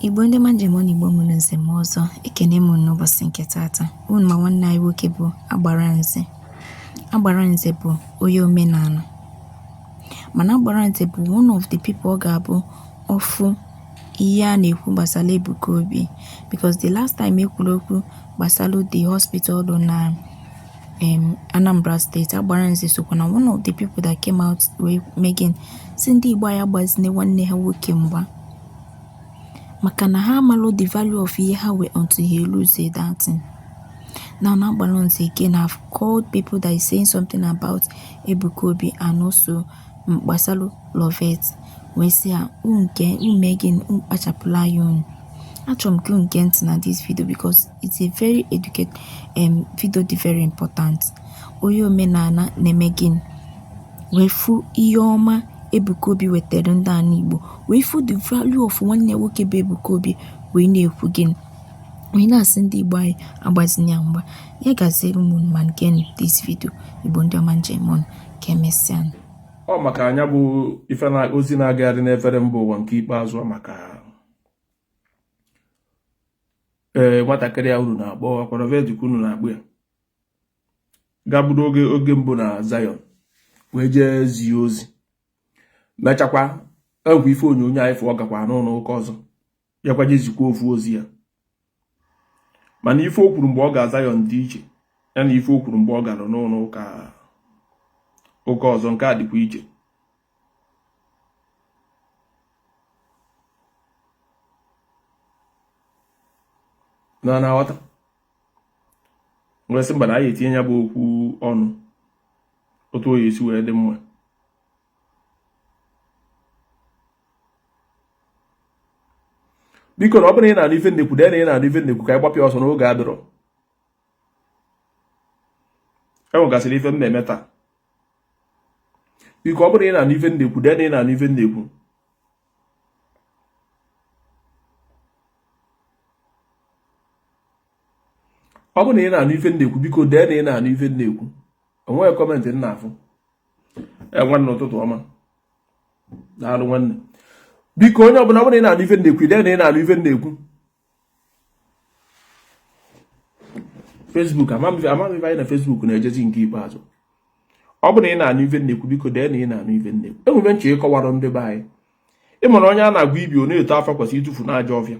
Igbo ndị ma njem Igbo mụrụ nze m ọzọ ekene m n'ụbọchị nke taata. Unu ma nwanne anyị nwoke bụ Agbaranze. Agbaranze bụ onye omenala, mana Agbaranze bụ one of the people ọ ga-abụ ọfụ ihe a na-ekwu gbasara Ebuka Obi, because the last time ekwuru okwu gbasara the hospital nọ na Anambra State, Agbaranze sokwa na one of the people that came out making si ndị Igbo anyị agbazine nwanne ha nwoke mgba, maka na ha amalụ the value of ihe ha were until he lose that thing. Now Agbaranze again have called people that is saying something about Ebuka Obi and also gbasara Loveth, wee sị ha nke umegin kpachapụla anya unu. Achọrọ m ka unu gee ntị na this video because it's a very educated video, dị very important. Onye omenala na-eme gịnị wee fụ ihe ọma Ebuka Obi wetara ndị ala Igbo, wee fụ the value of nwanne nwoke bụ Ebuka Obi, wee na-ekwu gịnị, wee na-asị ndị Igbo anyị agbazinye ya mgba. Ya gaziere ụmụnụ ma gee this video. Igbo ndị ọma njem ọnụ ka emesịa. Ọ maka anya bụ ife na ozi na-agagharị n'efere mba ụwa nke ikpeazụ maka nwatakịrị ya unu na-akpọ akwara vejik unu na-akpụ ya gabudo oge mbụ na Zion wee jee zie ozi, mechakwa egwu ife onyonyo anyị fụ ọ gakwa n'ụlọ ụka ọzọ ya kwaje zikwa ofu ozi ya, mana ife o kwuru mgbe ọ ga Zion dị iche ya na ife o kwuru mgbe ọ gara n'ụlọ ụka ọzọ, nke a dịkwa iche. na nghọta nwesị mba na anyị etinye ya bụ okwu ọnụ otu o esi wee dị mma. Biko na ọ bụrụ ị na-anụ ife nnekwu dee na ị na-anụ ife nnekwu ka anyị gbapịa ọsọ n'oge adịrọ. Enwegasịrị ife m na-eme taa. Biko ọ bụrụ ị na-anụ ife nnekwu dee na ị na-anụ ife nnekwu. Ọ bụrụ na ị na-anụ ife nnekwu biko dee na ị na-anụ ife nnekwu. Onweghị kọmentị m na-afụ. Nwanne ụtụtụ ọma. Daalụ nwanne. Biko onye ọbụla ọ bụrụ na ị na-anụ ife nnekwu dee na ị na-anụ ife nnekwu. Facebook amaghị anyị na Facebook na-ejezi nke ikpeazụ. Ọ bụrụ na ị na-anụ ife nnekwu biko dee na ị na-anụ ife nnekwu. Enwere nche ịkọwara ndị be anyị. Ịmara onye a na-agwa ibi ọ na-eto afọ kwesịrị ịtụfu n'aja ọfịa.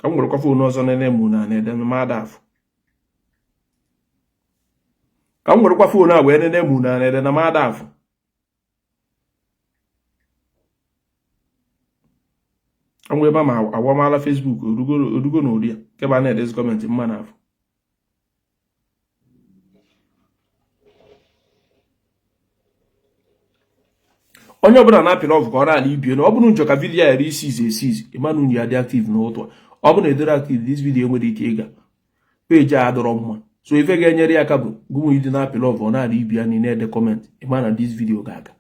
Ka m nwere fon ọzọ nene mụ na na-ede mmadụ afọ. Ka m nwere fon a wee nene mụ na na-ede na mmadụ afọ. Ka m wee ba ma awamala Facebook orugo na ori ya keba na-edezi kọmentị mma na afọ. Onye ọbụla na-apịrị ọvụ ka ọ na-ala ibie na ọ bụrụ njọ ka vidiyo ya ere isizi ịmanụ ya dị aktiv n'ụtụ a. Ọ bụrụ na edere aktiv dis vidiyo nwere ike ịga peji a adọrọ mma, so ife ga-enyere ya aka bụ gụnwe ịdị na-apịrị ọvụ ọ na-ala ibie ya na-ede kọmentị ịma na dis vidiyo ga-aga.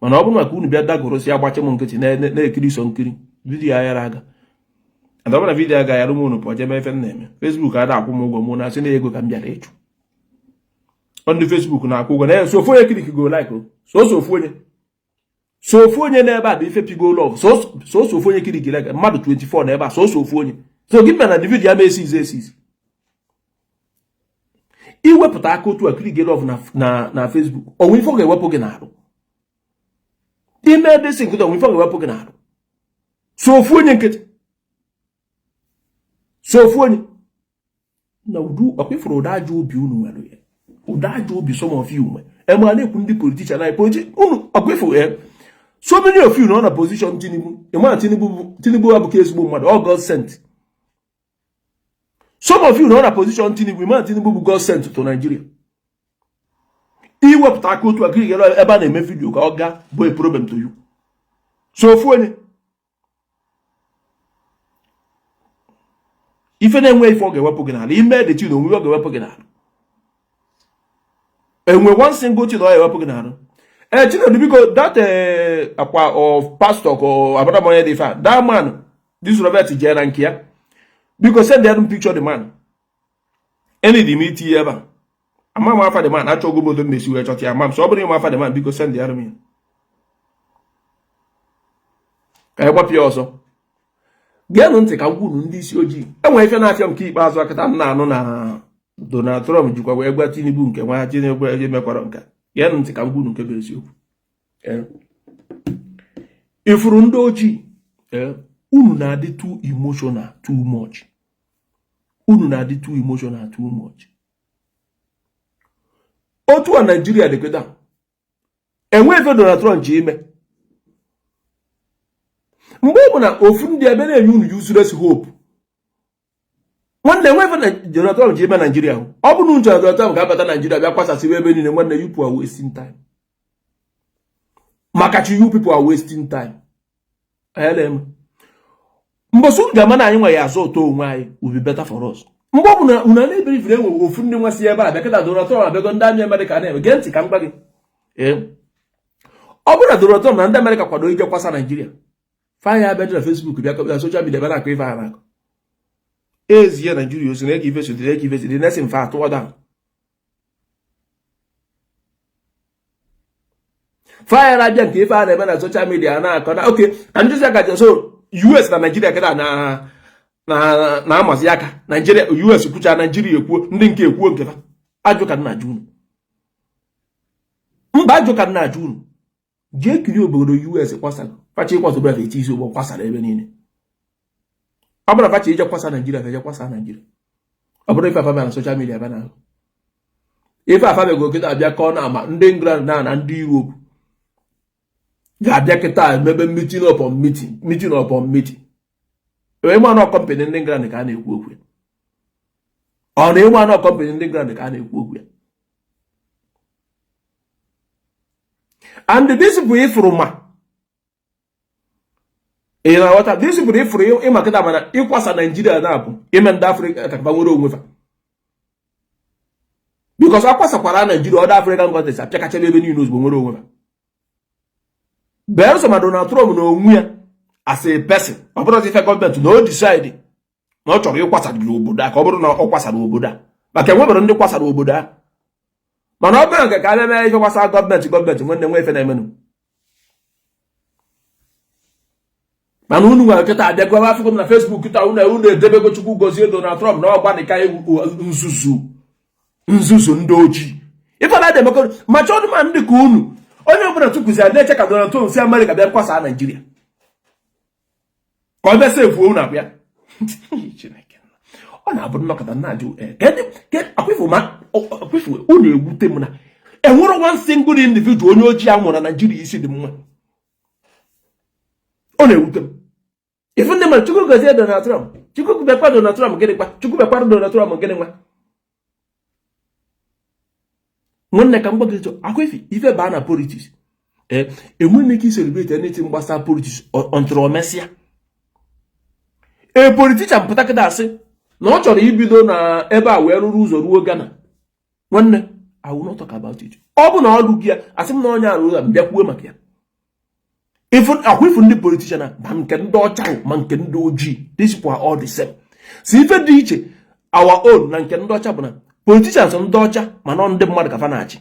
Mana ọ bụrụ maka unu bịa dagorosi agbacha m nkịtị na-ekiri so nkiri vidiyo ayara aga, ada ọ bụrụ na vidiyo aga yara m unu pụọ jebe efe m na-eme. Facebook a na-akwụ m ụgwọ mụ na-asị na ego ka m bịara ịchụ. Ndị Facebook na-akwụ ụgwọ na so ofu onye kirik go like so ofu onye n'ebe a bụ ife pigo love so ofu onye kirikiri aga mmadụ 24 n'ebe a so ofu onye. So gị mere na David ya esizi iwepụta aka otu a kirikiri love na Facebook, onwe ife ọ ga-ewepụ gị n'arụ. Ime desi nkịta onwe ife ọ ga-ewepụ gị n'arụ. So ofu onye nkịtị, so ofu onye na udu ọkwefụrụ ụda aja obi unu nwere ya, ụda aja obi some of you nwe ema na-ekwu ndị politician anyị unu ọkwefụrụ so many of you nọ na position Tinubu. Ịma Tinubu abụghị ezigbo mmadụ, ọ God sent. Some of you nọ na position Tinubu, ịma Tinubu bụ God sent to Nigeria. Iwepụta aka otu aka igere ebe a na-eme vidiyo ka ọ ga bụ a problem to you. So ofu onye ife na-enwe ife ọ ga-ewepụ gị n'ala, ime de tin onwe ọ ga-ewepụ gị n'ala. Enwe one single thing ọ ga-ewepụ gị n'ala. Chinedu biko that akwa of pastor ko abada money dey fa that man this Robert jere nke ya biko send them picture the man any the meet here ama m afa the man achọgo bodo mmesi wee chọta ya mam so ọ bụrụ ma afa the man biko send the army ka ya gbapịa ọzọ geenụ ntị ka m kwuru ndị isi ojii enwere ife na-afịa nke ikpeazụ akịta m na-anụ na Donald Trump jikwa wee gwa Tinubu nke nwa Tinubu mekwara nke geenụ ntị ka m kwuru nke bụ eziokwu. Ifuru ndị ojii unu na-adị too emotional too much. Unu na-adị too emotional too much. Otu a Nigeria dịkweda enwe ife Donald Trump ji ime mgbe ọ bụ na ofu ndị ebe na-enye unu useless hope. Nwanne enwe ife na Donald Trump ji ime Nigeria ọ bụ na unu Donald Trump ga-abata Nigeria bịa kwasasịwa ebe niile. Nwanne, you people are wasting time. Makachi, you people are wasting time. Mbosu ga mana anyị nwe ya azụ ụtọ onwe anyị will be better for us. Mgbe ọ bụ na unu na-ebiri vire enwe ofu ndị nwasị ebe a bịakọta Donald Trump abịago ndị amị Amerịka na-eme. Gee ntị ka m gwa gị. Ọ bụrụ na Donald Trump na ndị Amerịka kwado ije kwasa Nigeria, fire ya abịa na Facebook bịa social media ebe na-akụ ife ha na-akụ. Ezie Nigeria osi na-eke ife sodire eke ife sodire na-esi mfe atụọ down. Fire na-abịa nke ife ha na-eme na social media na-akọ na okay and just like so US na Nigeria keda na amazi aka Nigeria US kwucha Nigeria ekwuo ndị nke ekwuo nke fa ajụ ka nna junu mba ajụ ka nna junu jee kiri obodo US kwasara fachi ịkwasa bra eti isi ụgbọ kwasara ebe niile. Ọ bụrụ fachi ije kwasa Nigeria fa je kwasa Nigeria. Ọ bụrụ ife afa na social media ba na ife afa bego keda abịa ka ọ na-ama ndị England na ndị Europe ga-abịa kịta emebe meeting upon meeting. Ịma na company ndị England ka a na-ekwu okwu ya. Ọ na ịma na company ndị England ka a na-ekwu okwu ya. And this people ifuru ma what this people ifuru ịma kịta mana ịkwasa Nigeria na-abụ ime ndị Africa ka ba nwere onwe fa. Because akwasakwara Nigeria other African countries apịakachebe ebe niile ozugbo nwere onwe fa. Belso ma Donald Trump na onwe ya as a person ọ bụrụ ife gọọmenti na o decide na ọ chọrọ ịkwasa n'obodo a ka ọ bụrụ na ọ kwasara obodo a maka enwebere ndị kwasara obodo a mana ọ bụrụ nke ka a mee ife kwasa gọọmenti nwanne nwe ife na-emenụ. Mana unu nwere nkịta abịa gwa afọ na Facebook taa unu edebego Chukwu gozie Donald Trump na ọgba dịka nzuzu ndị ojii ife na demekọ ma chọọ ma ndị ka unu onye ọbụla tukwuzi na-eche ka Donald Trump si Amerịka bịa kwasa Nigeria ka ọ bịa sefuo unu abịa. Ọ na-abụ nnọkọta na-ajụ akwefu unu ewute m na enwere one single individual onye ojii amụrụ na Nigeria isi dị mma. Ọ na-ewute m ife ndị mmadụ Chukwu gozie Donald Trump, Chukwu bekwa Donald Trump gịnị kwa, Chukwu bekwara Donald Trump gịnị nwa. Nwanne ka mgbagịchọ akwefi ife baa na politics enweghị ike celebrate anything gbasara politics until omesịa. A politician pụta kịta asị na ọ chọrọ ibido na ebe a wee rụrụ ụzọ ruo Ghana. Nwanne, I will not talk about it. Ọ bụ na ọ lụgị ya asị m na onye arụ ya mbịa kwuo maka ya. Akwefu ndị politician ma nke ndị ọcha ma nke ndị ojii, these people are all the same. Si ife dị iche our own na nke ndị ọcha bụ na politicians ndị ọcha mana ndị mmadụ ka fa na-achị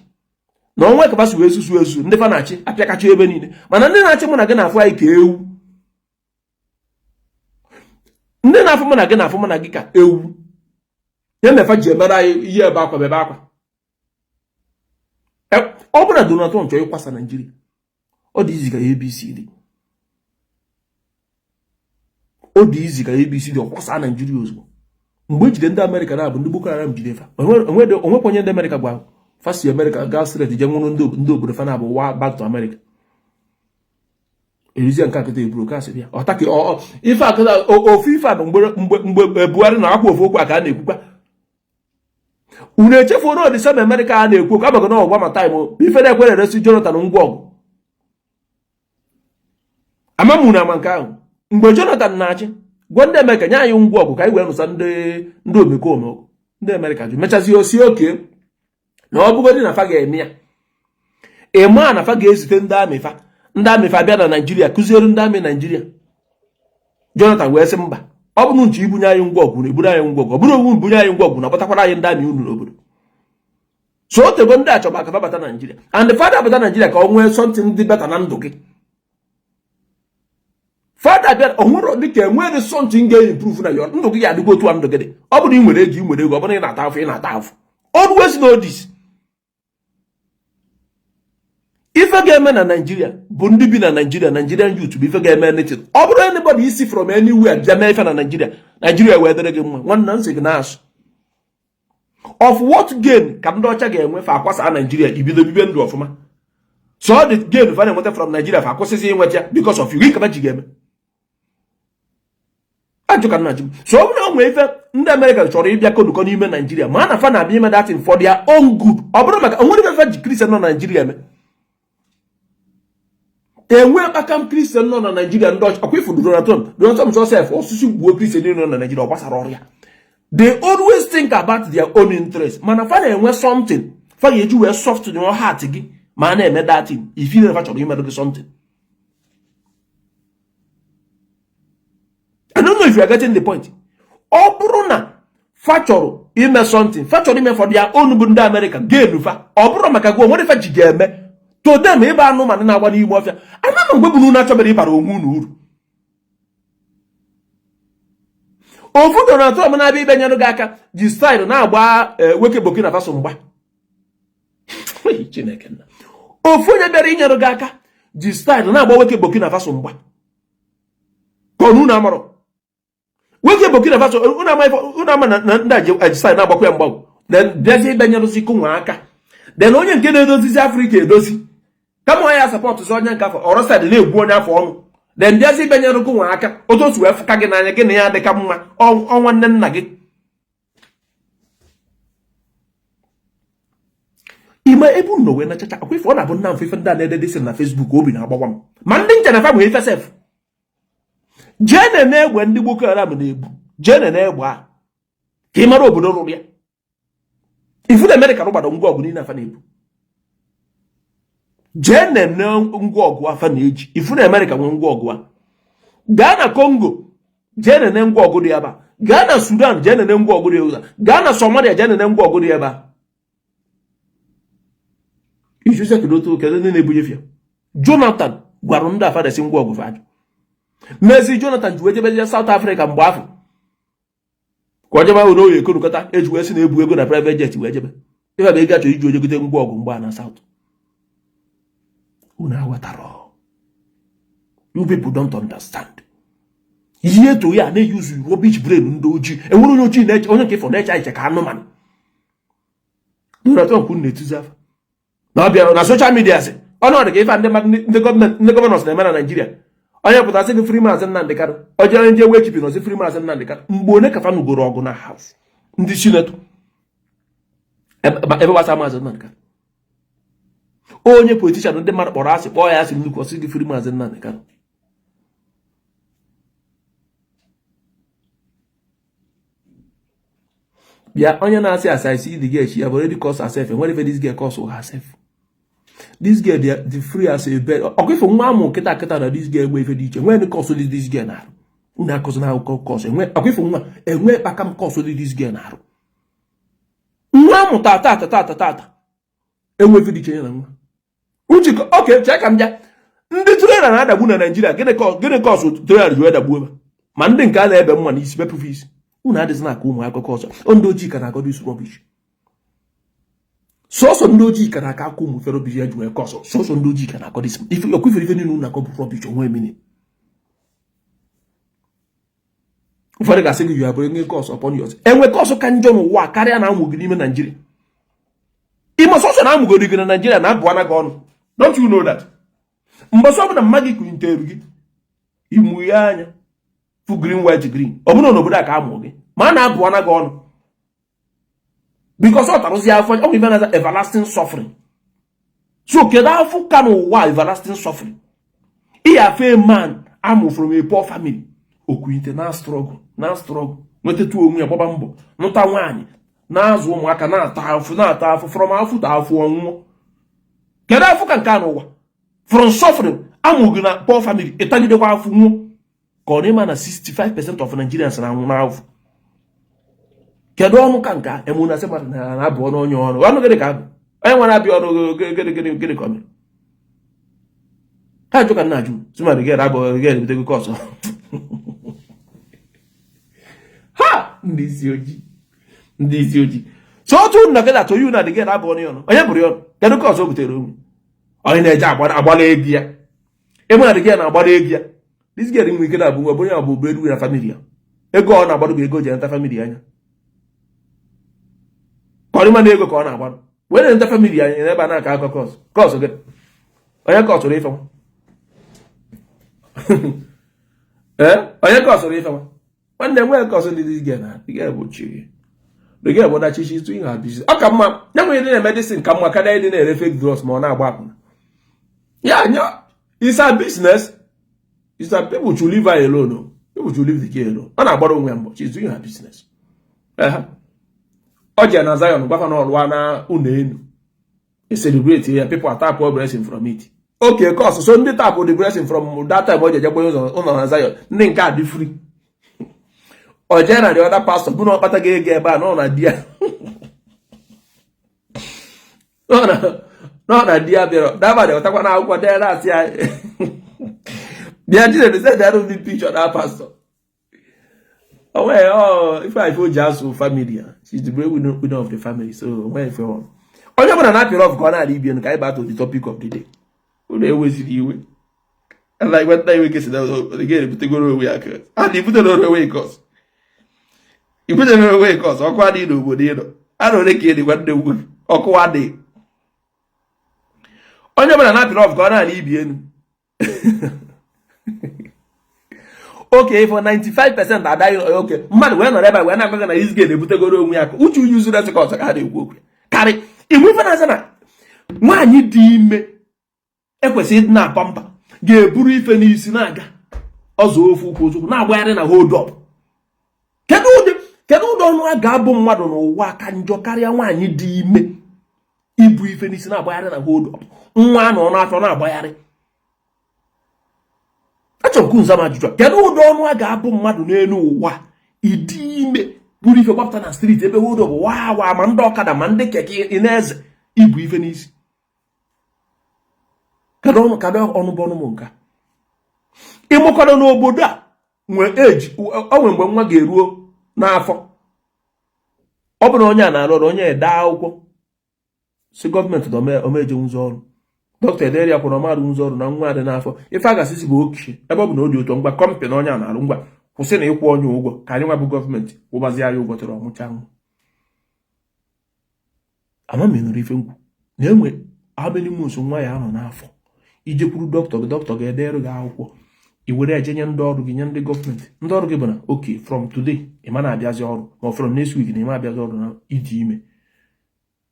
na onwe ka basi wee susu ndị fa na-achị apịakacha ebe niile mana ndị na-achị mụ na gị na-afụ anyị ka ewu. Ndị na-afụ mụ na gị na-afụ mụ na gị ka ewu ya mefa ji emere anyị ihe ebe akwa bebe akwa. Ọ bụrụ na Donald Trump chọrọ ịkwasa Nigeria ọ dị izi ka ABCD ọ kwasa Nigeria ozugbo. Mgbe ejide ndị Amerịka na-abụ ndị Boko Haram jide fa onwekwenye ndị Amerịka gwa fasi Amerịka gaa straight je nwụrụ ndị obodo fa na-abụ wa back to America. Erizie nke akịta eburu kasị bịa ọtaki ife akịta ofu ife a mgbe Buhari na akwa ofu okwu a ka a na-ekwukwa unu echefuo na ọdịsem Amerịka a na-ekwu okwu abago na ọgwa ma taịm ife na-ekwere eresi Jonathan ngwa ọgụ amamuna ama nke ahụ mgbe Jonathan na-achị gwa ndị Amerịka nye anyị ngwa ọgụ ka anyị wee nụsa ndị omekome ọgụ. Ndị Amerịka jụ mechazi osi oke na ọ bụgodị na fa ga-eme ya ịma na fa ga-ezite ndị amị fa bịa na Nigeria kụziere ndị amị Nigeria. Jonathan wee sị mba ọ bụrụ nche ibunye anyị ngwa ọgụ na eburu anyị ngwa ọgụ ọ bụrụ onwe mbunye anyị ngwa ọgụ na kpọtakwara anyị ndị amị unu n'obodo. So otego ndị achọba ka bata Nigeria and fada bata Nigeria ka ọ nwee something dị beta na ndụ gị. fada bịa onwere dịka enweghị something ga-improve na your ndụ gị ya adịgo otu a ndụ gị dị. Ọ bụrụ ị nwere ego ọ bụrụ ị na-ata afụ ị na-ata afụ. Always know this. Ife ga-eme na Nigeria bụ ndị bi na Nigeria, Nigerian youth bụ ife ga-eme anything. Ọ bụrụ anybody isi from anywhere bịa mee ife na Nigeria wee dịrị gị mma. Nwanna nsị gị na-asụ. Of what gain ka ndị ọcha ga-enwe fa akwasa Nigeria ibido bibe ndụ ọfụma? So the gain fa na-enweta from Nigeria fa akwụsịsị inweta because of you ka ji ga-eme. Ajụ ka nna ji. So ọ bụrụ onwe ife ndị America chọrọ ịbịa kodukọ n'ime Nigeria ma na fa na-abịa ime that thing for their own good. Ọ bụrụ maka onwere ife ji Christian nọ na Nigeria eme. Enwe akam Christian nọ na Nigeria ndị ọcha ọkwa ifu Donald Trump Joseph osisi gbuo Christian nọ na Nigeria ọ gbasara ọrịa. They always think about their own interest. Mana fa na-enwe something fa ga-eji wee soft in your heart gị ma na-eme that thing if you never chọrọ imerụ gị something. I don't know if you are getting the point. Ọ bụrụ na fa chọrọ ime something fa chọrọ ime for their own bụ ndị America gain fa ọ bụrụ maka gị onwere fa ji ga-eme to them ịba anụmanụ na-agba n'ime ọfịa anụmanụ mgbe bụ na achọbere ịbara onwe unu uru. Ofu Donald Trump na-abịa ibe nyere gị aka ji style na-agba nwoke Burkina Faso mgba. Chineke nna. Ofu onye bịara inyere gị aka ji style na-agba nwoke Burkina Faso mgba. Kọnụ na amarọ. Nwoke Burkina Faso unu ama na ndị a ji style na-agbakwa ya mgba. Then bịazie ibe nyere ozi nwa aka. Then onye nke na-edozizi Afrịka edozi. Kama ya support so onye nke afọ ọrụ style na-egbu onye afọ ọnụ. Then bịazi ibe nyere gị nwa aka otu otu wee fụka gị n'anya gị na ya dịka mma ọnwa nne nna gị. Ime ebu nọ wee nachacha akwa ife ọ na-abụ nna mfe ife ndị a na-ededesi na Facebook obi na-agbawa m ma ndị nche na fa bụ ife sef. Jee na-egbe ndị Boko Haram na-egbu jee na-egbe a ka ị mara obodo rụrụ ya. Ifu na America rụgbado ngwa ọgụ niile afa na-ebu. Jee na ngwa ọgụ afa na-eji ifu na America nwere ngwa ọgụ a. Gaa na Congo jee na ngwa ọgụ dị ebe a. Gaa na Sudan jee na ngwa ọgụ dị ebe a. Gaa na Somalia jee na ngwa ọgụ dị ebe a. Ijuze kedu ndị na-ebunye fia. Jonathan gwara ndị afa desi ngwa ọgụ fadụ. Mezi Jonathan ji wee jebe South Africa mgbe afọ ka o jebe ahụ n'oyi ekonukọta eji wee si na-ebu ego na private jet wee jebe ife bụ ego achọ iji ojegote ngwa ọgụ mgbe a na South. Unu aghọtara. You people don't understand. Ihe to ya na-eyuzu rubbish brain ndị ojii enwere onye ojii na-eche onye nke ifọ na-eche iche ka anụmanụ. Donald Trump na-etuzi afọ na ọ bịara na social media sị ọnọdụ ka ife ndị gọvanọs na-eme na Nigeria. Onye pụtasị gị Free Maazị Nnamdi Kanu o jere ndị ewe chipi nọzi Free Maazị Nnamdi Kanu mgbe onye kafa nugoro ọgụ na house ndị sinetọ ebe gbasa Maazị Nnamdi Kanu. Onye politishan ndị mmadụ kpọrọ asị kpọọ ya asị nnukwu ọsị gị Free Maazị Nnamdi Kanu. Bịa onye na-asị asaisi dị ga-echi ya bụ already cost herself enwere ife this girl cost herself. This girl the free as a bed. Okay, for nwa amụ kịta na this girl enwe ife dị iche enwe cost dị this girl na-arụ. Unu akọzụ na akụkọ cost enwe okay for nwa enwe kpaka m cost dị this girl na-arụ. Nwa amụ tata enwe ife dị iche na nwa. Uche okay check am bịa. Ndị trailer na-adagbu na Nigeria gịnị cost trailer ji adagbu ebe ma ndị nke a na-ebe mma n'isi bepụ fees. Unu adịghị na aka ụmụ akụkọ ọzọ ndị ojii ka na-agọdụ isi rubbish. Soso ndị ojii ka na-aka akụ ụmụ fero biji eju ekọsọ soso ndị ojii ka na-akọ disi ife okwifere ife niile na-akọ bụ rubbish onwe mini. Ụfọdụ ga-asị gị you are bringing cost upon yours. Enwe cost ka njọ n'ụwa karịa na amụ gị n'ime Nigeria. Ime soso na amụgoro gị na Nigeria na-abụana gị ọnụ. Don't you know that? Mgbe sọ bụ na mma gị kwinteru gị imu ya anya fu green white green ọ bụrụ na obodo a ka amụ gị ma na-abụana gị ọnụ. Because ọ tarụzi afọ ọ bụ ife na everlasting suffering. So kedu afọ ka n'ụwa everlasting suffering? Ihe afe man amụ from a poor family okwinte na struggle nwetetu onwe ya gbaba mbọ nụta nwaanyị na-azụ ụmụaka na-ata afụ from afụ ta afụ ọnwụọ. Kedu afọ ka nke a n'ụwa? From suffering amụ gị na poor family ịtagidekwa afụ nwụọ ka ọ na-ema na 65% of Nigerians na-anwụ n'afọ. Kedu ọnụ ka nka emu na sema na abụ ọnụ onye ọnụ gịnị ka abụ onye nwere abịa ọnụ gịnị ka ọ mere. ha jụ ka nna ajụ sima rigel abụ rigel ebutego kọsụ ha ndị isi ojii so otu nọgide atụ yu na rigel abụọ n'ọnụ onye bụrụ ya ọnụ kedu kọsụ o butere onwe onye na-eje agbala ego ya ebe na rigel na-agbala ego ya dis girl nwere ike na-abụ nwa onye abụ ụgbọ na famili ya ego ọ na-agbado bụ ego ji nta famili anya kọrịma na ego ka ọ na-agbado wee na nta famili anya n'ebe a na-aka akọ kọsụ gị onye kọsụrụ ife nwa onye kọsụrụ ife nwa nwanne nwee kọsụ ndị dis girl na rigel bụ chi rigel bụ dachichi ịtụ ihe abizi ọ ka mma ya nwere ndị na-emedisin ka mma karịa ndị na-ere fake drugs ma ọ na-agba akwụna ya anya it's a business. It's that people should leave her alone. People should leave the girl alone. I'm not borrowing her, she's doing her business. Oja na Zion, Governor Wana Unenu. He celebrate here, people are tap blessing from it. Okay, cause so they tap the blessing from that time Oja Jabo on Zion. Then can't be free. Oja na the other pastor, do not pata get by no idea. No idea, that was the one I got there last year. They actually said they don't need picture of that pastor. Oh, well, if I feel just so familiar, she's the breadwinner of the family. So, where if you want. Oh, you're going to not off Ghana Libyan, I back to the topic of the day. Who they always see you? And like what time we get to again, put the go away. And you put it away, cause you put it away, cause or quite do, would you? I don't like it what they would or quite day. Oh, you're going to not off Ghana Libyan. Okay, for 95% are dying. Okay, man, we're not going to use get the go we are. Would you use it as a cause? I had work. Carry if we find one you deem equasid na pampa. Gay brief and isinaga. Also, now wearing a hold up. Can you don't know gabon madon or work and your carrier one you deem if brief and isina wearing a hold up. One or not on our wearing. Achọrọ ma ajụjụ kedu ụdọ ọnụ a ga-abụ mmadụ n'elu ụwa ịdị ime buru ife gbapụta na street ebe hold up wa ma ndị ọkada ma ndị keke ineze ibu ife n'isi kedu ọnụ bụ ọnụ m nka ịmụkọrọ n'obodo a nwee age onwe mgbe nwa ga-eruo n'afọ ọ bụrụ onye a na-arụ ọrụ onye ede akwụkwọ si gọọmenti omeje ụzọ ọrụ Dr. Ederia kwuru ọmarụ ụzọ ọrụ na nwa dị n'afọ ife a gasịsị bụ oke ebe ọ bụ na ọ dị ụtọ ngwa kọmpanị onye a na-arụ ngwa kwụsị na ịkwụ onye ụgwọ ka anyị nwa bụ gọọmenti ụgbazi ya ụgwọ tụrụ ọmụcha nwa amamenụrụ ife ngwu na-enwe abelimus nwa ya nọ n'afọ ijekwuru dọkịta ga-edere gị akwụkwọ i were eje nye ndị ọrụ gị nye ndị gọọmenti ndị ọrụ gị bụ na oke from today ịma na-abịazi ọrụ ma from next week na ịma abịazi ọrụ na ịdị ime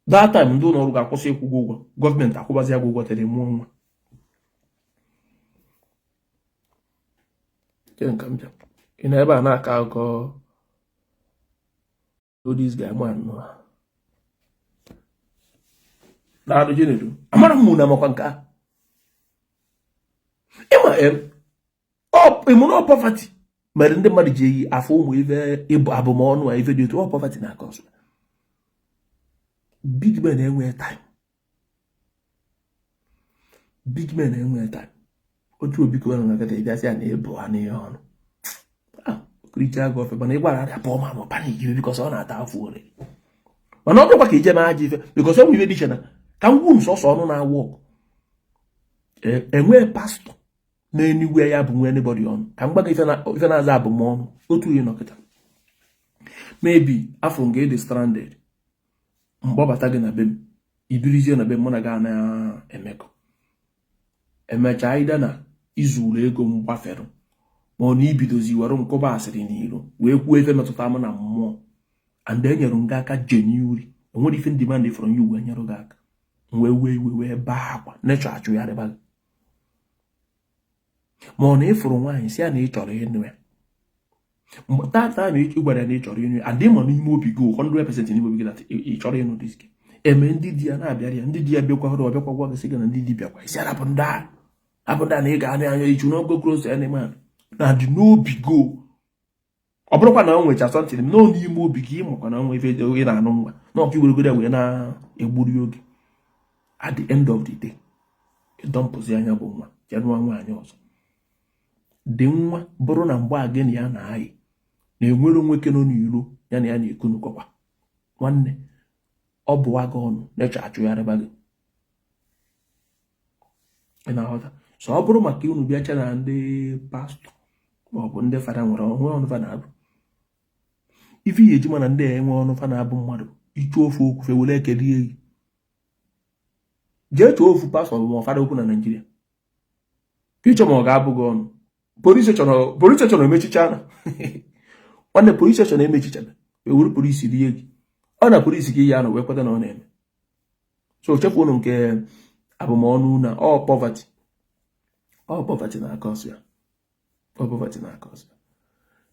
that time ndị ụlọ ọrụ ga-akwụsị ịkwụ ụgwọ gọọmenti akwụbazi ya ụgwọ tere mụọ nwa ị na ebe a na-aka akụkọ this guy man na-adụ jeneru amara m na amakwa nke a ịmụ na poverty mere ndị mmadụ ji eyi afọ ụmụ ife ịbụ abụmọnụ a ife dị otu poverty na-aka ọsọ big men enwe time otu obi ka na nkata ịbịasị ya na ebu ha n'ihe ọnụ kricha gọfe mana ịgbara arịa pụọ ma panik bikọs ọ na-ata afọ ore mana ọ bụrụkwa ka ije na aja ife bikọs enwe ife dị iche na ka ngwu m sọsọ ọnụ na-awụ ọkụ enwe pastọ na-enigwe ya bụ nwe anybody ọnụ ka mgbaga ife na-aza abụmọnụ otu ihe nọkịta maybe afọ nga ịdị stranded mgbabata gị na be m ibirizie na be m mụ na gị na-emekọ emechaa ide na izu ụlọ ego m gbafere ma ọ na ibidozi were nkọba asịrị n'iro wee kwuo ife metụta m na mmụọ and enyere m gị aka genuine enwere ife demand from you wee nyere gị aka wee wee baa akwa nechọ achụgharịba gị ma ọ na ịfụrụ nwaanyị si ya na ị chọrọ ịnụ ya mgbe tata na ị gwara ya na ị chọrọ ịnụ ya adị ma n'ime obi gị 100% n'ime obi gị na ị chọrọ ịnụ dis gị eme ndị di ya na-abịara ya ndị di ya bịakwa ọbịakwa gwa gị sị gị na ndị di bịakwa isi arapụ ndị a na ị ga-anụ anya ichu n'ogo close animal na dị n'obi go ọ bụrụkwa na o nwecha sọntịn m nọ n'ime obi gị ịmụkwa na nwa ife ị na-anụ ngwa na ọkụ iweregodo wee na-egburu oge at the end of the day ịdọmpụzi anya bụ nwa jee nụọ nwaanyị ọzọ dị nwa bụrụ na mgbe a gị na ya na-ayị na-enwere nwoke nọ n'iro ya na ya na-ekunukọkwa nwanne ọ bụ aga ọnụ na-eche achụgharịba gị ị na-aghọta so ọ bụrụ maka unu bịacha na ndị pastọ maọbụ ndị fada nwere onwe ọnụ fa na-abụ ife ihe eji mana ndị a enwe ọnụ fa na-abụ mmadụ ichu ofu okwu fe were ekele gị jee chọọ ofu pastọ ma fada okwu na Naịjirịa ịchọ ma ọ ga-abụ gị ọnụ polisi chọrọ emechicha na nwanne polisi chọrọ emechichana ewuru polisi rie gị ọ na polisi gị ya na wee kweta na ọ na-eme so chefu unu nke abụmọnụ na ọ pọvati na-aka ọsọ ya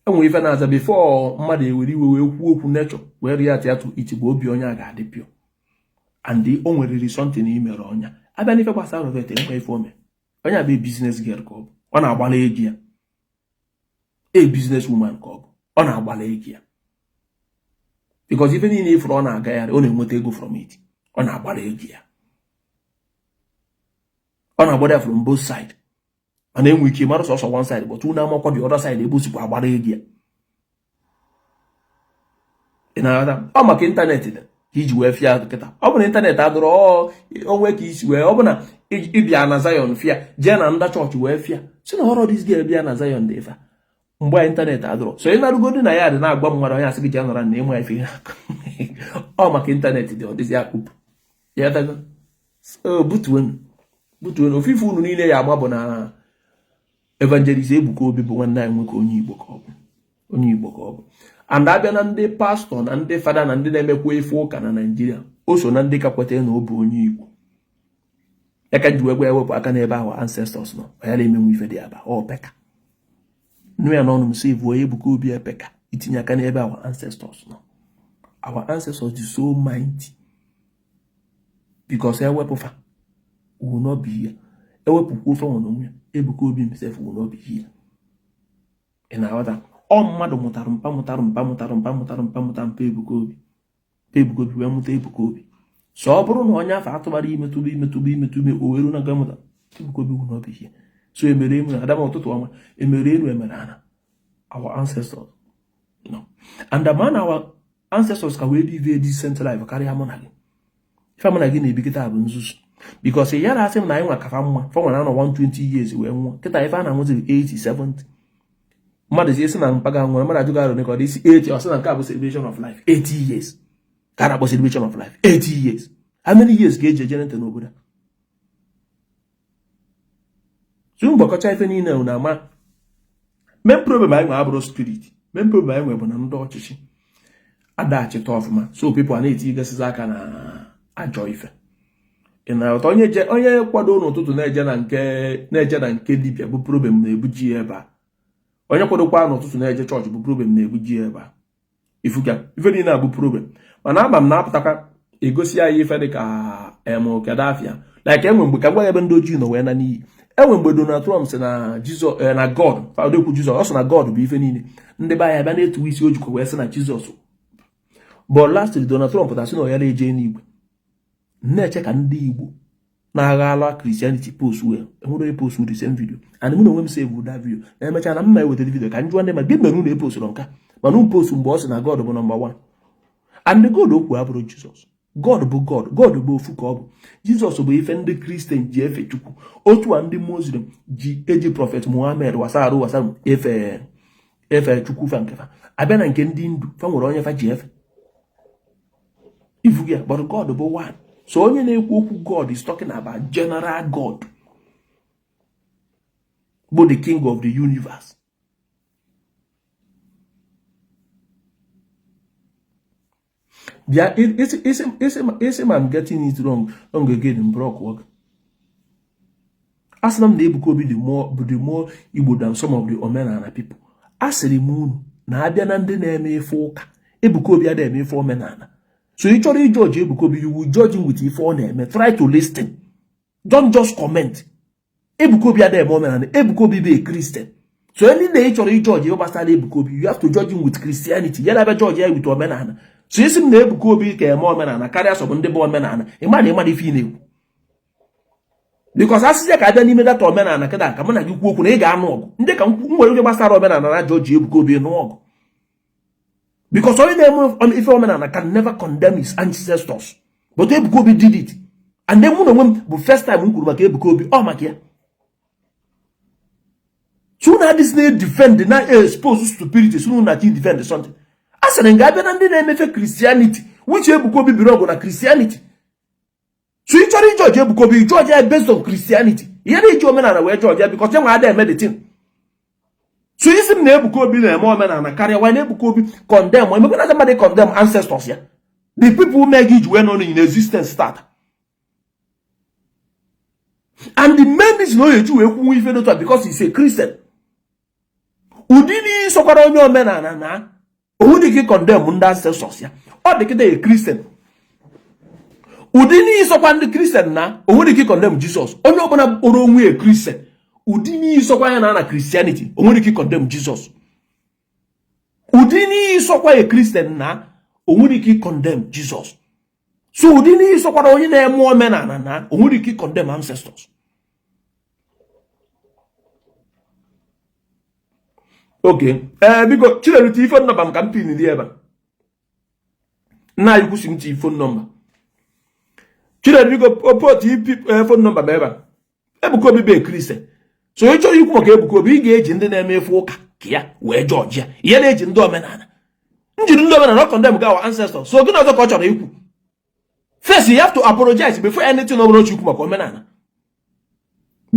enwere ife na-aza bifo mmadụ ewere iwe wee kwuo okwu nechọ wee rie atịatụ itigbo obi onye a ga-adị pịọ and o nweriri something imere ọnya abịa n'ife gbasara rovet nkwa ife ome onye abịa biznes girl ka ọ na-agbala ego ya biznes woman ka ọ na-agbala ego ya because ife niile ifuru ọ na-agagharị ọ na-enweta ego from it ọ na-agbala ego ya ọ na-agbada from both side mana enwe ike mara sọsọ one side but unu amakwa the other side ebe osikwa agbara ego ya ị na-aghọta ọ maka ịntanetị ka iji wee fịa kịta ọ bụ na ịntanetị adụrụ onwe ka isi wee ọ bụ na ịbịa na Zion fịa jee na nda chọọchị wee fịa si na ọrụ dis gị bịa na Zion dị fa mgbe ịntanetị adụrụ so ị na-arụgodi na ya dị na-agwa mmadụ onye asị gị jee nọra na ịma ife ọ maka ịntanetị dị ọdịzi akpụpụ ya dago butuonu ofufe unu niile ya agba bụ na evangelist Ebuka Obi bụ nwanne anyị nwoke onye Igbo ka ọ bụ and abịa na ndị pastọ na ndị fada na ndị na-emekwa ife ụka na Naịjirịa o so na ndị ka kweta na ọ bụ onye Igbo ya ka ji wee gwa ewepụ aka n'ebe ahụ ancestors nọ ya na-emenwe ife dị aba ọ peka nụ ya n'ọnụ m save onye Ebuka Obi epeka itinye aka n'ebe ahụ ancestors nọ our ancestors dị so mighty because ewepụfa will not be here ewepụkwa ofe nwere onwe ya Ebuka Obi himself will not be here ị na-aghọta ọ mmadụ mụtara mpa Ebuka Obi wee mụta Ebuka Obi so ọ bụrụ na onye afọ atụbara imetụbe o weru na gamụta Ebuka Obi will not be here so emere emu na adama ụtụtụ ọma emere elu emere ana our ancestors no and the man our ancestors ka wee live a decent life karịa mụ na gị ife mụ na gị na-ebikịta bụ nzuzu because ya na-asị m na anyị nwa kafa mma fa nwere anọ 120 years wee nwụọ kịta ife a na-anwụziri 80 70 mmadụ si esi na mpaga nwere mmadụ ajụga arụ nekọd isi 80 ọ sị na nke a bụ celebration of life 80 years ka a na-akpọ celebration of life 80 years how many years ka eji ejenete n'obodo so mgbakọcha ife niile na ama main problem anyị nwe abụrụ spirit main problem anyị nwe bụ na ndị ọchịchị adachịta ọfụma so people a na-eti igasizi aka na ajọ ife ị na-aghọta onye kwado n'ụtụtụ na-eje na nke dibịa bụ problem na-ebuji ya ebe a onye kwadokwa n'ụtụtụ na-eje chọọchị bụ problem na-ebuji ya ebe a ifuga ife niile abụ problem mana ama m na-apụtakwa egosi anyị ife dị ka Gaddafi like enwe mgbe ka gwa ebe ndị ojii nọ wee na n'iyi enwe mgbe Donald Trump sị na Jizọs na God fadokwu Jizọs ọ sị na God bụ ife niile ndị be anyị bịa na-etuwe isi ojikọ wee sị na Jizọs but lastly Donald Trump tasị na ọ ya na-eje n'igwe na-eche ka ndị Igbo na-agha ala Christianity post wee enwere post the same video and mụ na onwe m save that video na emecha na mma eweta video ka njụwa ndị ma gị mere unu epostụrụ nka mana unu post mgbe ọ sị na God bụ number 1 and God okwu abụrụ Jizọs God bụ God bụ ofu ka ọ bụ Jizọs bụ ife ndị Kristian ji efe Chukwu otu a ndị Muslim ji eji Prophet Muhammad wasarụ efe Chukwu fa nkefa abịa na nke ndị Hindu fa nwere onye fa ji efe ifu gị but God bụ one. So onye na-ekwu okwu God is talking about general God bụ the king of the universe. Yeah, I'm getting it wrong again in Brock work. Aslam na Ebuka Obi the more Igbo than some of the Omenala people. Asịrị m unu na abịa na ndị na-eme ife ụka Ebuka Obi adịghị eme ife omenala. So you try to judge Ebuka Obi, you will judge him with ife ọ na-eme. Try to listen. Don't just comment. Ebuka Obi adịghị eme omenala. Ebuka Obi bụ a Christian. So any day you try to judge gbasara Ebuka Obi, you have to judge him with Christianity. Ya na-abịa judge ya with omenala. So isi m na Ebuka Obi ka eme omenala karịa sọ bụ ndị bụ omenala. Ịma na ife ị na-ekwu. because asịsị ka abịa n'ime data omenala kịta ka mụ na gị kwuo okwu na ị ga-anụ ọgụ ndị ka m nwere oge gbasara omenala na George Ebuka Obi nụ ọgụ because onye na-eme ife omenala can never condemn his ancestors but Ebuka Obi did it and then mụ na onwe m bụ first time m kwuru maka Ebuka Obi ọ maka ya so na this na defend na expose stupidity so na defend something a sịrị nga abịa na ndị na-emefe Christianity which Ebuka Obi biri ọgụ na Christianity so ị chọrọ George Ebuka Obi George ya based on Christianity ihe na-eji omenala wee George ya because enwe ada eme the thing so isi m na Ebuka Obi na-eme omenala karịa why na Ebuka Obi condemn or emekwana aja mmadụ condemn ancestors ya the people who make it were not in existence start and the main reason o eji wee kwuo ife n'otu because he's a Christian ụdị n'ihe sokwara onye omenala na ohu dị gị condemn ndị ancestors ya ọ dị kịta a Christian ụdị n'ihe sokwa ndị Christian na ohu dị gị condemn Jesus onye ọbụla kpọrọ onwe a Christian ụdị n'ihe sokwa ya na Christianity ohu dị gị condemn Jesus ụdị n'ihe sokwa a Christian na ohu dị gị condemn Jesus so ụdị n'ihe sokwara onye na-eme omenala na ohu dị gị condemn ancestors. Okay, biko Chinedu phone number m ka m pin di ebe na anyị kwụsị m phone number Chinedu biko put phone number m ebe Ebuka Obi be Christian so ị chọrọ ikwu maka Ebuka Obi ị ga-eji ndị na-eme efe ụka ka ya wee George ya ihe na-eji ndị omenala njiri ndị omenala condemn ga our ancestors so gịnị ọzọ ka ọ chọrọ ikwu first you have to apologize before anything ọ bụla o chukwu maka omenala.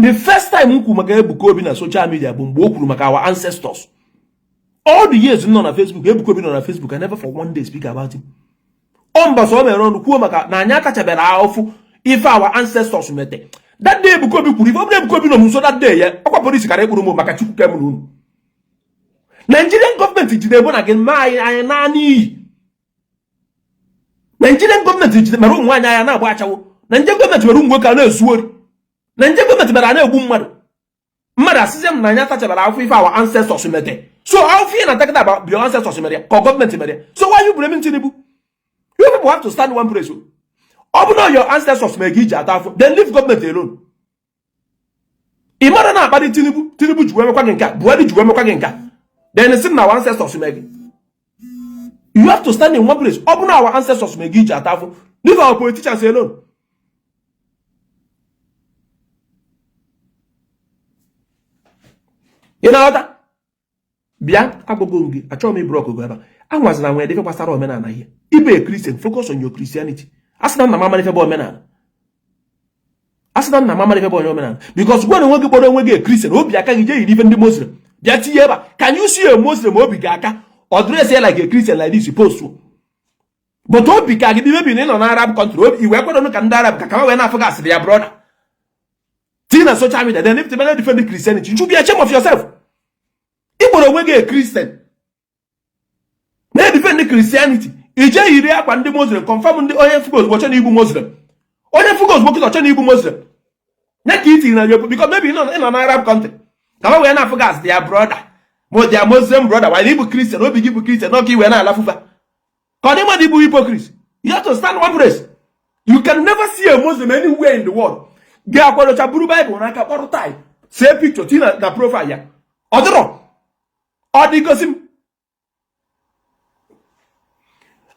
The first time m kwuru maka Ebuka Obi na social media bụ mgbe o kwuru maka our ancestors. All the years nọ na Facebook, Ebuka Obi nọ na Facebook, I never for one day speak about him. Mbaso mere ọnụ kwuo maka na anya kachabere ahụfụ ife our ancestors mete. That day Ebuka Obi kwuru ife ọ Ebuka Obi nọ nso that day ya ọkwa polisi kara ekpuru m maka chukwu kem n'unu. Nigerian government jide ebo na gị ma anyị naanị iyi. Nigerian government jide mere ụmụ nwaanyị anya na-agba achawo. Nigerian government mere ụmụ nwoke a na-ezu ori. Nigerian government mere a na-egbu mmadụ. Mmadụ asịsị m na anya tachabara ahụfụ ife our ancestors mete. So how fear and talking about your ancestors media, government media. So why you blaming Tinubu? You people have to stand one place. Open your ancestors make each other, then leave government alone. Imagine about Tinubu juwe kwa genka, Buhari juwe kwa genka. Then it's now ancestors make. You have to stand in one place. Open our ancestors make each other. Leave our politicians alone. You know that? Bia agbogo ngi achọ m ibro ogogo ebe anwazina nwe defe gbasara omenala ihe ibe a Christian focus on your Christianity asina na mama defe bo omenala asina na mama defe bo omenala because when nwe gị kpọrọ nwe gị a Christian obi aka gị je yiri ndị Muslim bịa tinye ebe can you see a Muslim obi gị aka or dress like a Christian like this supposed to but obi ka gị maybe nọ na Arab country obi iwe kwado ka ndị Arab ka kama we na Africa asịrị ya brother tina social media then if you defend Christianity you should be ashamed of yourself. Igbo onwe gị a Christian na defend Christianity ije yiri akwa ndị Muslim confirm ndị onye fugo ozugbo chọ na igbu Muslim onye fugo ozugbo kịta chọ na igbu Muslim na ka iti na yopo because maybe in an Arab country kama we na Africa their brother but their Muslim brother while Igbo Christian obi gị bụ Christian no ka iwe na alafufa ka ọ dị mmadụ Igbo hypocrite. You have to stand one place. You can never see a Muslim anywhere in the world gị akwadocha buru Bible n'aka kpọrọ tie see picture tina na profile ya ọ dịrọ Odigosim.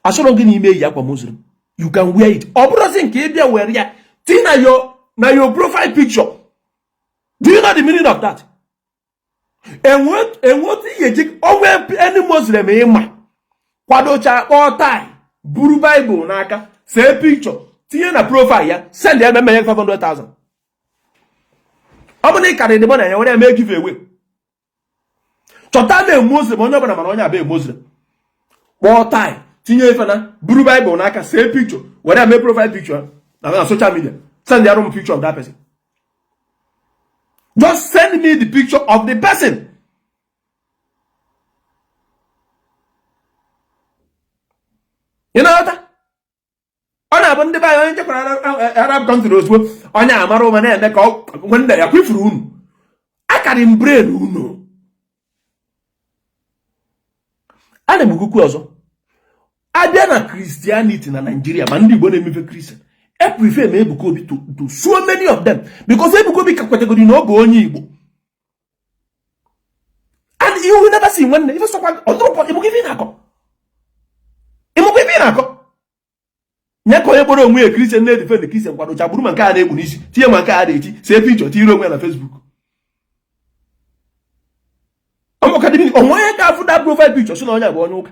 Asoro gị n'ime yi akwa Muslim. You can wear it. Obrozi nke bịa wear ya. Ti na your profile picture. Do you know the meaning of that? And what ye onwe any Muslim ịma. Kwadocha all time. Buru Bible n'aka. Say picture. Tinye na profile ya. Send ya meme 500,000. Ọ bụ na ị karịrị money ya were eme give away. Chọta na Muslim onye ọbụla mana onye abịa Muslim kpọọ tai tinye ife na buru Bible n'aka see picture were eme profile picture na social media send the room picture of that person. Just send me the picture of the person. You know what? Ọ na-abụ ndị be onye nchekwara Arab country ozugbo onye amara ụma na-eme ka nwende ya kwifuru unu akarị m brain unu. Ana m gukwu ọzọ abịa na Christianity na Nigeria ma ndị Igbo na-emefe Christian I prefer me Ebuka Obi to so many of them because Ebuka Obi category no go onye Igbo. And you will never see when even someone on top of Ebuka Obi na-akọ. Ebuka Obi na-akọ. Nya ko yeboro onwe e Christian na defend the Christian kwado chaburu man ka na-egbu n'isi. Tie man ka na-echi, say picture tiro onwe na Facebook. Omo kadimi onwe ka fu that profile picture so na onye abụ onye ụka.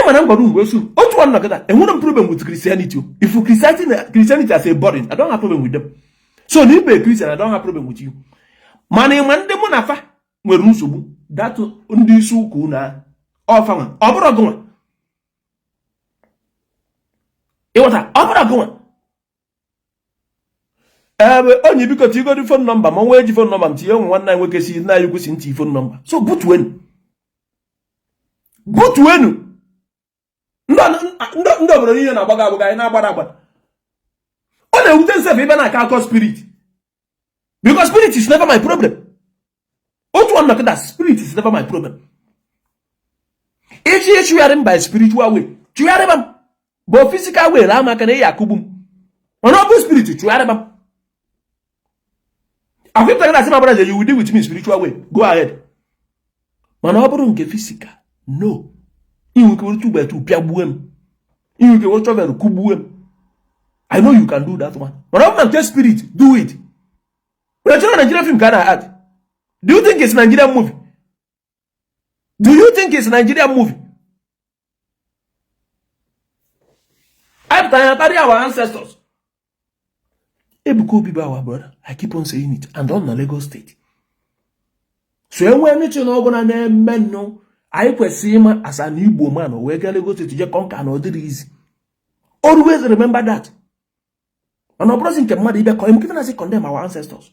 I'm going to go soon. What one look at that? And what problem with Christianity? If Christianity as a burden, I don't have problem with them. So you be a Christian, I don't have problem with you. Money man de monafa we rusubu that undi suku na ofama obro goma. E wata obro goma. Only because you got the phone number, my way phone number, tie one night we can see na you go see phone number. So but when ndo bro niile na agbaga na agbada ọ na-ewute nsef ebe na aka spirit because spirit is never my problem. Otu one knock that spirit is never my problem. If you are by spiritual way you are them but physical way la maka na yakubum ono bụ spirit you are them. After that say my brother you will deal with me spiritual way go ahead mana ọ bụrụ nke physical no. You can do better to piabuem. You can watch over kubuem. I know you can do that one. But I'm not just spirit, do it. But a Nigerian film can I add? Do you think it's a Nigerian movie? Do you think it's a Nigerian movie? I'm tired of our ancestors. Ebuka Obi be our brother. I keep on saying it. And on the Lagos State. So when you know going to men no. I kwesịrị ịma as an Igbo man wee gaa Lagos to je conquer na ọ dịrị easy. Always remember that. And ọbụrụzi nke mmadụ ibe kọọ giving us condemn our ancestors.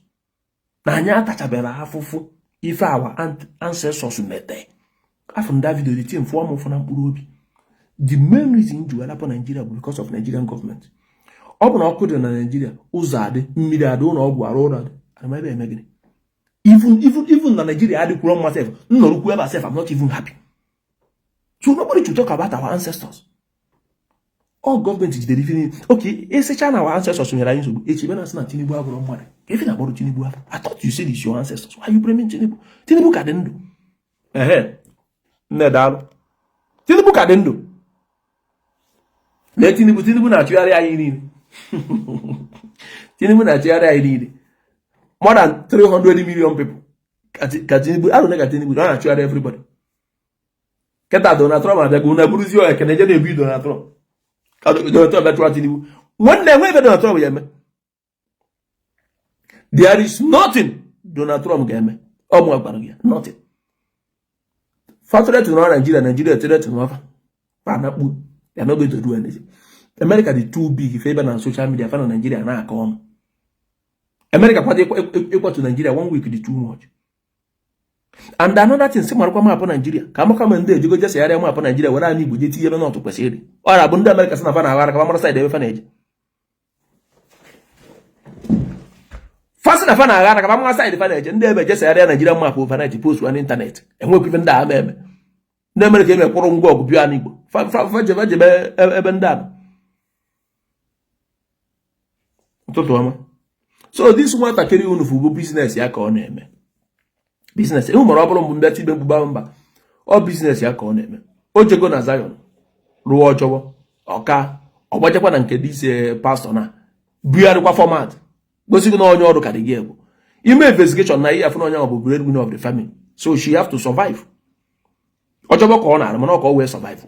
Na anyị atachabela afụfụ ife our ancestors mete. After that video, the team form of na mkpụrụ obi. The main reason ji wela for Nigeria bụ because of Nigerian government. Ọ bụ na ọkụ dị na Nigeria, ụzọ adị, mmiri adị, ụlọ ọgwụ arụ ụlọ adị. Anaghị eme gịnị. Even na Nigeria had to grow myself. No, I'm not even happy. So nobody to talk about our ancestors. All government is delivering. Okay, it's a China our ancestors when you're in so. It's even as not Tinubu have grown money. Even about Tinubu, I thought you said it's your ancestors. Why are you blaming Tinubu? Tinubu kadendo. Nedalo. Tinubu kadendo. Let Tinubu na chiari ayi ni. Tinubu na chiari ayi ni. More than 300 million people. Tinubu, I don't know Tinubu. Don't actually everybody. Keta Donald Trump and go na buruzi o ekeneje na ebi Donald Trump. Donald Trump better Tinubu. One day we Donald Trump yeme. There is nothing Donald Trump game. Omo agbara ya. Nothing. Factory to Nigeria threat to Nova. Panapu. They are not going to do anything. America is too big. If ever on social media, fan Nigeria na come. America equal to Nigeria 1 week is too much. And another thing, some come upon Nigeria. Come and there, you go just area upon Nigeria where I need to get not to proceed. Or Abunda America sana fana come side the fanage. Fast na fana come side the fanage, and there just area Nigeria map of fanage post on internet. And we even that meme. Never came a poor go Bianigo. Fajebe Ebendan. So this one that carry on for business ya ka ọ na-eme. Business. Ewu mara ọbụrụ mbụ tibe mbuba mba. Ọ business ya ka ọ na-eme. O jego na Zion. Ruo ọjọọ. Ọka. Ọgbachakwa na nke this pastor na. Bugharịkwa format. Gosi na onye ọrụ ka dị gị. Ime investigation na ihe afọ onye ọ bụ breadwinner of the family. So she have to survive. Ọjọọ ka ọ na-arụ mana ọ ka ọ wee survive.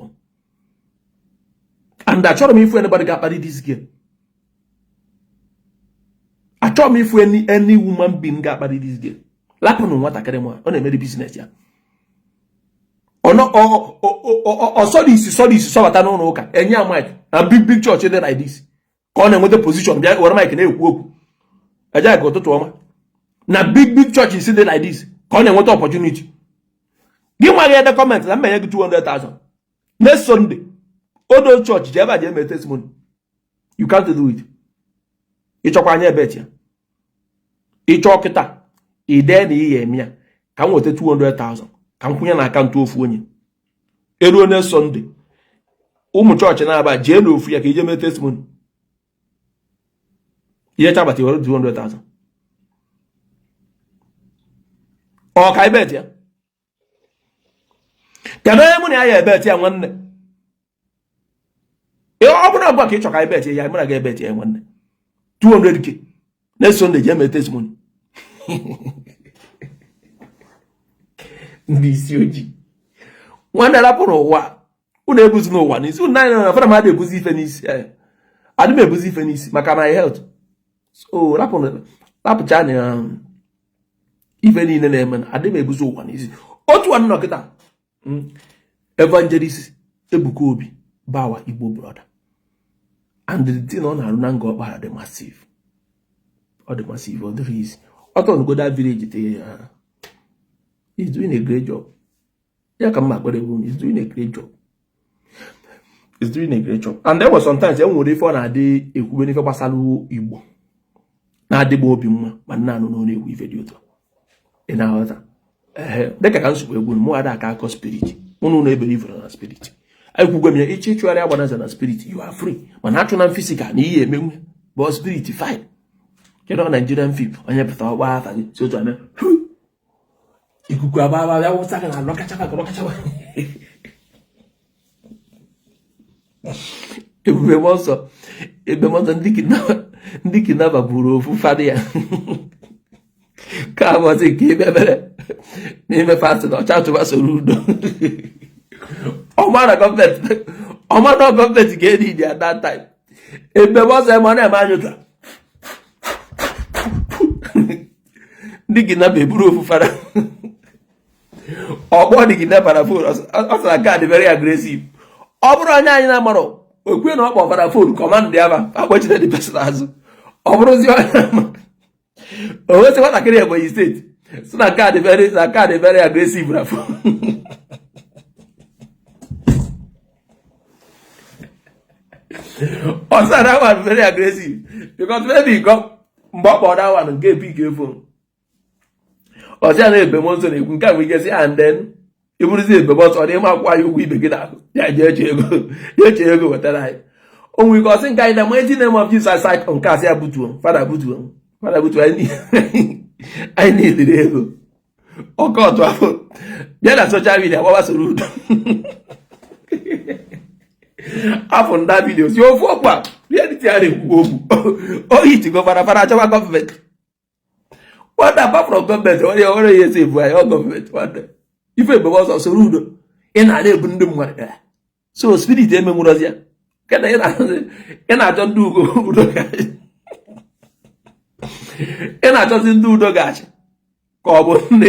And achọrọ m ifu anybody ga-akparị this girl. I told me if any woman being got by this girl. Lapon on what I can want on a business ya. Or no or so this so what I don't know. And yeah, Mike, a big church there like this. Come and with the position behind what Mike can work. I just got to Oma. Now big church is there like this. Come and what opportunity. Give my other comments. I'm making 200,000. Next Sunday. All those church, Java gave me testimony. You can't do it. Ịchọkwa anya bet ya. Ịchọ kịta. Ide na ihe eme ya. Ka m weta 200,000. Ka m kwụnye na akaụntụ ofu onye. Eruo na Sunday. ụmụ chọọchị na-aba jee n'ofu ya ka ije mee testimony ihe chabata were 200,000 ọ ka ibet ya kedu onye mụ na ya ebet ya nwanne ọ bụrụ ọgba ka ị chọ ka ibet ya mara ga ebet ya nwanne 200k next Sunday jee mee testimony ndị isi ojii nwanne rapụrụ ụwa unu ebuzi n'ụwa n'isi unu naanị na fara m adị ebuzi ife n'isi adị m ebuzi ife n'isi maka my health so rapụcha na ife niile na-eme na adị m ebuzi ụwa n'isi otu nwanne nọkịta evangelist Ebuka Obi Bawa Igbo brother and the thing ọ na-arụ na nga ọkpara dị massive ọ dị massive ọ dịrị isi ọ tọrọ go that village te he's doing a great job ya ka mma akpere bụ he's doing a great job. He's doing a great job. And there was sometimes enwere ife ọ na-adị ekwube n'ife gbasara Igbo na-adịgba obi mma ma nna anụ n'ọnụ egwu ife dị ụtọ ị na-aghọta dịka ka nsogbu egwu mụ ada aka akọ spirit mụ na ebere ifere na spirit ekwugwe m ya iche ịchụgharị agbanaza na spirit you are free mana achụ na physical na ihe emenwe bụ spirit fine kedu Nigerian film onye pụta ọgba afa gị si otu ame ikuku ababa ya wụsa gị na lọkachaba ebube mọsọ ndị kidnapa buru ofu fadị ya ka abọzi nke ibe mere n'ime fastị na ọcha tụba soro udo ọma na gọọmenti ga-edi idi at that time ebe mọsọ eme ọ na-eme anyụta ndị kidnapa eburu ofu fada ọkpọ dị kidnapa na fon ọ sara kaadị very aggressive ọ bụrụ onye anyị na-amarọ okwe na ọ kpọbara fon kọmand aba akpọchite dị pesin azụ ọ bụrụzi o nwesị nwatakịrị Ebonyi steeti si na kaadị very aggressive na fon ọ sara that one very aggressive because maybe mgbe ọ kpọrọ that one nke pik fon ọsịa na ebemọsọ na-ekwu nke a nwere ike si and then iburuzi ebemọsọ ọ dị ịma akwụkwọ ya ụgwọ ibe gị na ya ji eche ego wetara anyị o nwere ike ọsị nke anyị na mighty name of Jesus nke asị ya butuo fada butuo anyị niile ego ọkọ ọtụ afọ bịa na social media gbaba soro udo afọ nda vidio si ofu ọkpa bịa dị tiara ekwu okwu oyi tigo fara achọwa gọọmenti what apart from gọọmenti onye ya esi ebu anyị ọ gọọmenti nwanne ife ebe ọzọ soro udo ị na-ala ebu ndị mmadụ so spirit emenwurozi ya kena ị na-achọ ndị udo ị na-achọzi ndị udo ga-achị ka ọ bụ nne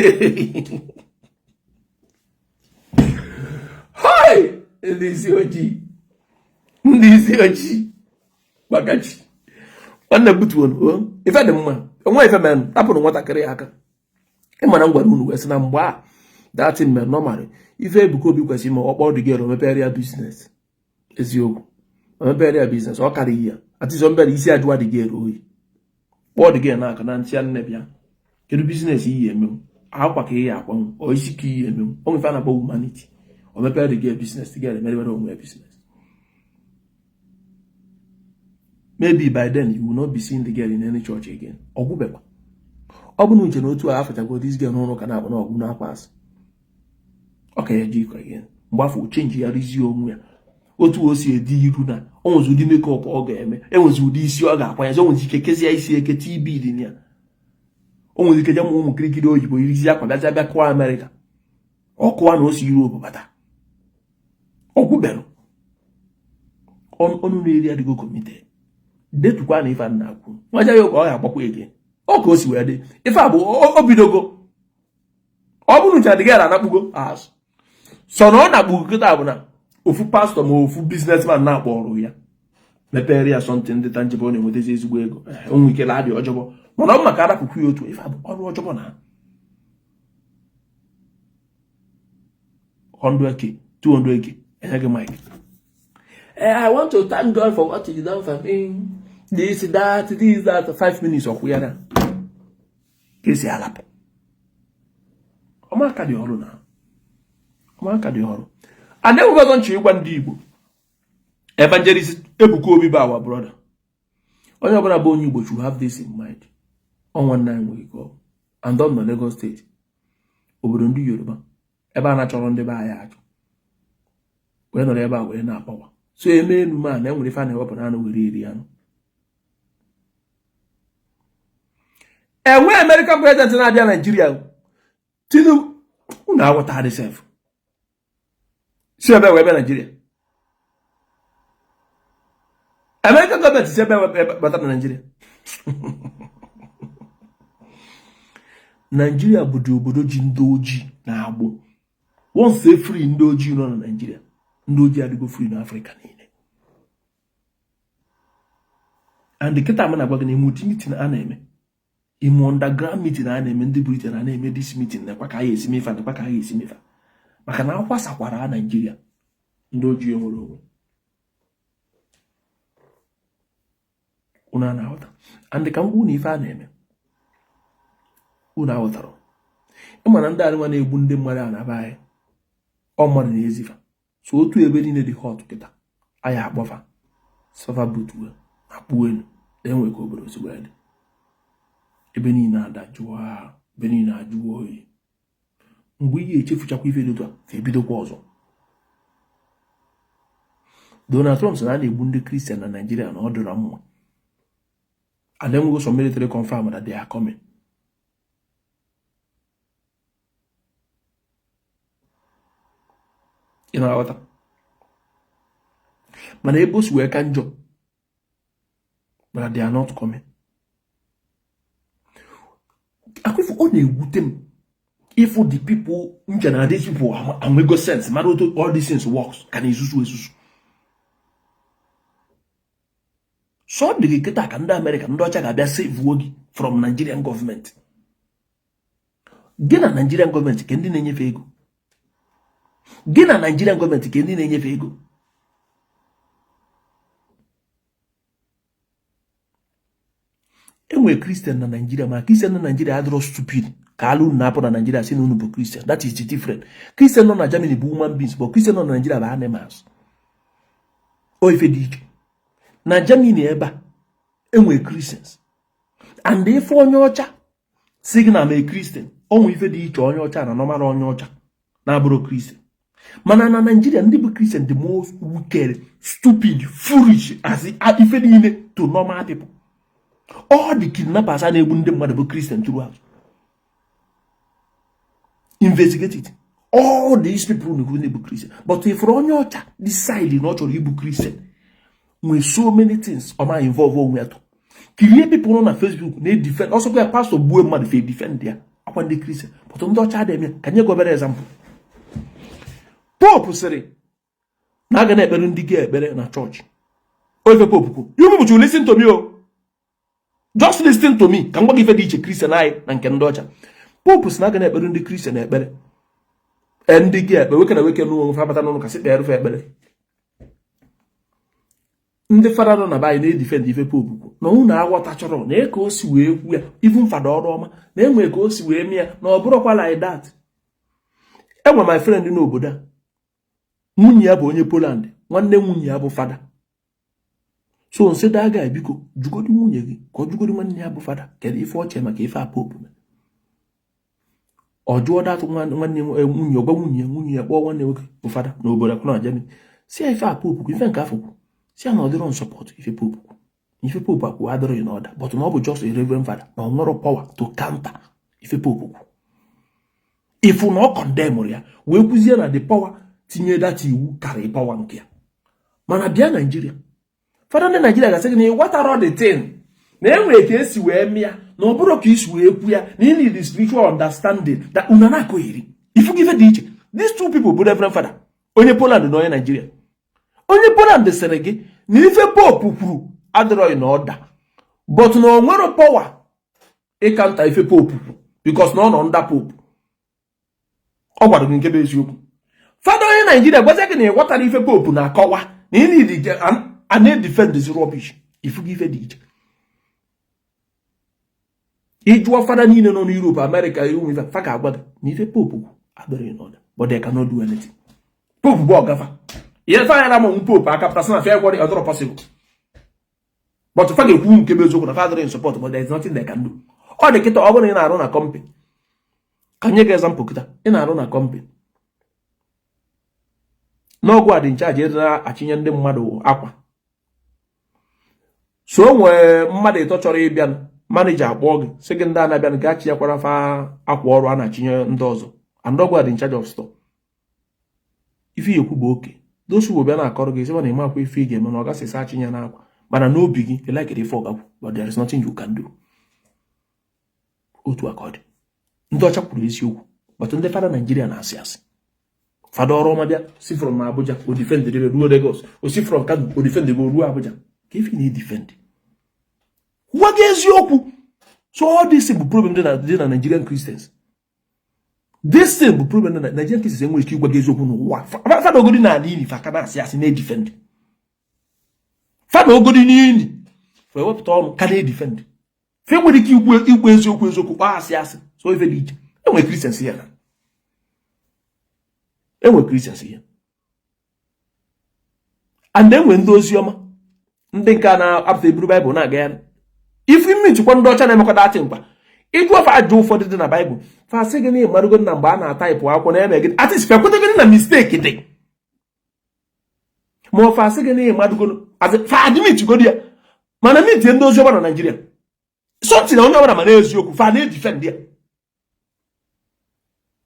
ndị isi ojii gbagachi nwanne butuo ife dị mma onwe ife mere tapụrụ nwatakịrị aka ịmana ngwara unu wee sị na mgbe a datin mere nọmarị ife Ebuka Obi kwesịrị ma ọ kpọọ dị gero mepere ya biznes eziokwu mepere ya biznes ọ karịghị ya atịzọ mbere isi ajụwa dị gero oyi kpọọ dị gero n'aka na ntị ya nne bịa kedu biznes iyi emenwu akwa ka ihe akwanwu o isi ka iyi emenwu o nwefe a na-akpọ humanity o mepere dị gero biznes dị gero emerewere onwe ya biznes. Maybe by then you will not be seeing the girl in any church again. Ogubekwa. Obunu nche n'otu a after go this girl no ka na-akpọ na ogbu na akwas. Okay, ya jiko again. Mgbafu change ya rizi onwe ya. Otu o si edi iru na onwezi ụdị makeup ọ ga-eme. Enwezi ụdị isi ọ ga-akwanye. Onwezi ike kezi ya isi eke TB dị ya. Onwezi ike jamu ụmụ kirikiri oyibo irizi akwa bịazi bịa kwa America. Ọkụwa na o si Europe bata. Ogubelu. Onu na-eri adịgo committed. Detukwa na ife na-akwu nwaja ya ọ ga-agbakwa ege ọ ka o si wee dị ife a bụ obidogo ọ bụrụ ncha dị gara anakpugo azụ so na ọ na-akpugo kịta bụ na ofu pastọ ma ofu biznesman na-akpọ ọrụ ya mepere ya sọntị ndị tangible ọ na-enwetazi ezigbo ego o nwere ike na-adị ọjọbọ mana ọ maka arapụkwu ya otu ife a bụ ọrụ ọjọbọ na 100k 200k enye gị mike I want to thank God for what He's done for me. This, that, 5 minutes of weara. Kesi alap. Omaka di ọrụ na. Omaka di ọrụ. And then we go on to Igbo ndị Igbo. Evangelist Ebuka Obi bụ our brother. Onye ọbụla bụ onye Igbo should have this in mind. On one night we go. And on the Lagos State. Obodo ndị Yoruba. Ebe a na-achọrọ ndị be anyị achọ. Wee nọrọ ebe a wee na-akpawa. So eme enu ma na enwere ife a na-ewepụta anụ were eri anụ. Enwe American president na-abịa Nigeria. Tinubu unu aghọta dị sef. Si ebe wee bịa Nigeria. American government si ebe bata na Nigeria. Nigeria bụ dị obodo ji ndị ojii na-agbụ. Once free ndị ojii nọ na Nigeria, ndị ojii adịgo free na Africa niile. And the kịta na-agwa gị na ime meeting a na-eme. Ime underground meeting a na-eme ndị Britain a na-eme this meeting na kwa ka anyị esi mefa na kwa ka anyị esi mefa. Maka na akwa sakwara Nigeria ndị ojii nwere onwe. Una na-aghọta. And ka mgbu na ife a na-eme. Una aghọtara. Ịma na ndị arịnwa na-egbu ndị mmadụ a na-aba anyị. Ọ mmadụ na-ezifa. So otu ebe niile dị hot kịta. Anyị akpọfa. Sofa butuwe. Akpụ elu. Enwe ka obodo si wee dị. Ebe niile adajụọ. Ebe niile ajụọ oyi. Mgbe ihe echefuchakwa ife dị otu a, fa ebidokwa ọzọ. Donald Trump sị na a na-egbu ndị Christian na Nigeria na ọ dịrọ mma. And then we go some military confirm that they are coming. You know what? But the boss work and job. But they are not coming. If only with them, if the people in general, these people and we go sense, all these things works. Can you use? So the get can the American Dutch ga save wogi from Nigerian government. Gina Nigerian government kendi na-enyefe ego. Gina Nigerian government kendi na-enyefe ego. Enwe Christian na Nigeria, ma Christian na Nigeria adro stupid. Ka alu na-apụ na Nigeria si na unu bụ Christian. That is the difference. Christian nọ na Germany bụ human beings, but Christian nọ na Nigeria bụ animals. O ife dị iche. Na Germany ebe enwe Christians. And if onye ọcha signal na Christian, onwe ife dị iche onye ọcha na normal onye ọcha na abụrụ Christian. Mana na Nigeria ndị bụ Christian the most wicked, stupid, foolish as ife niile to normal people. All the kidnappers a na-egbu ndị mmadụ bụ Christian throughout. Investigate it. All these people na-egbu Christian. But if onye ọcha decide na ọ chọrọ igbu Christian, with so many things am I involved with. Kirie people on Facebook they defend. Also, a pastor buwe mad if defend there. Upon the Christian, but on the chad can you go better example? Pope say, "Na gonna be in the better na church." Oh, the Pope, you people should listen to me. Oh, just listen to me. Can we give a Christian eye and can dodge? Pope is not gonna be in the Christian better. And the gear, but we can no of Hamatan on cassette there better. Ndị fada nọ na bayi na-edefend ife pope na unu aghọta chọrọ na eke o si wee kwu ya even fada ọrụ ọma na enwe ka o si wee mia na ọ bụrụkwa like that. Enwe my friend n'obodo a nwunye ya bụ onye Poland, nwanne nwunye ya bụ fada. So nse da ga biko jugodi nwunye gị ka ọ jugodi nwanne ya bụ fada kedu ife ọ che maka ife a pope na ọ jụọ datụ nwanne nwunye ọgwa nwunye ya kpọọ nwanne nwoke bụ fada n'obodo akụ na Germany si ife a pope ife nke afọ see another don't support if a pope will other in order, but not just a reverend father, no more power to counter if a pope. If we not condemn ya, we could see the power to that you carry power and care. Man, I Nigeria. Father Nigeria saying, what are all the things? Name we case where me, no broke is where we are, need the spiritual understanding that unana koiri. If you give a ditch, these two people, but reverend father, only Poland and Nigeria. Onye Poland sere gị na ife pope kwuru adịrọ in order, but na o nwere power ịkanta ife pope because na ọ nọ under pope. Ọ gwara gị nke bụ eziokwu. Fada onye Nigeria gwazi gị na ịghọtara ife pope na-akọwa na ị need and defend this rubbish. Ifu gị ife dị iche. Ịjụọ fada niile nọ n'Europe, America, ife fa ga agwa gị na ife pope adịrọ in order, but they cannot do anything. Pope bụ ọgafa. Ye fa ya na mo pope aka pata na fa egwori other possible. But fa ga ekwu nke bezo na father in support, but there is nothing they can do. Ọ dị kịta ọ bụrụ ị na-arụ na company. Ka nye gị example kịta, ị na-arụ na company. N'ọgwụ adị nchaji na achinye ndị mmadụ akwa. So nwee mmadụ ịtọ chọrọ ịbịa, manager akpọ gị, sị gị ndị a na-abịa ga achinyekwara fa akwa ọrụ a na-achinye ndị ọzọ. And ọgwụ adị in charge of store. Ife ekwu bụ oke. Those who will be na akọrọ gị sị na ịma akwa ife ị ga-eme na ọ gasị sa achinye na akwa. Mana n'obi gị, you like it for ọgagwu, but there is nothing you can do. Otu akọdị. Ndị ọcha kwuru eziokwu, but ndị fada Nigeria na-asị asị. Fada ọrụ ọma bịa, si from Abuja, o defend the ruo Lagos, o si from Kano, o defend the ruo Abuja. Ka ife na-edefend. Gwa gị eziokwu. So all this bụ problem dị na Nigerian Christians. This thing bụ problem na Nigerian Christians enwere ike ịgwa gị eziokwu n'ụwa. Fada ogodi na-ala ili fa ka na-asị asị na-edefend. Fada ogodi n'ili fa ewepụta ọnụ ka na-edefend. Fe nwere ike ikwu eziokwu kpaa asị asị. So ife dị iche. Enwere Christians ya na. Enwere Christians ya. And enwere ndị ozi ọma. Ndị nke na-apụta eburu Bible na-aga ya. If you meet ndị ọcha na-emekọ datị mkpa. Ịjụ ofe ajụ ụfọdụ dị na Bible. Fa sị gị na ịmarugo na mgbe a na-ataịpụ akwụkwọ na-eme gị. At least fekwete gị na mistake dị. Ma ọ fa sị gị na ịmarugo fa admit godi ya. Mana meet ndị ozi ọma na Nigeria. Something na onye ọbụla ma na-eziokwu fa na-edefend ya.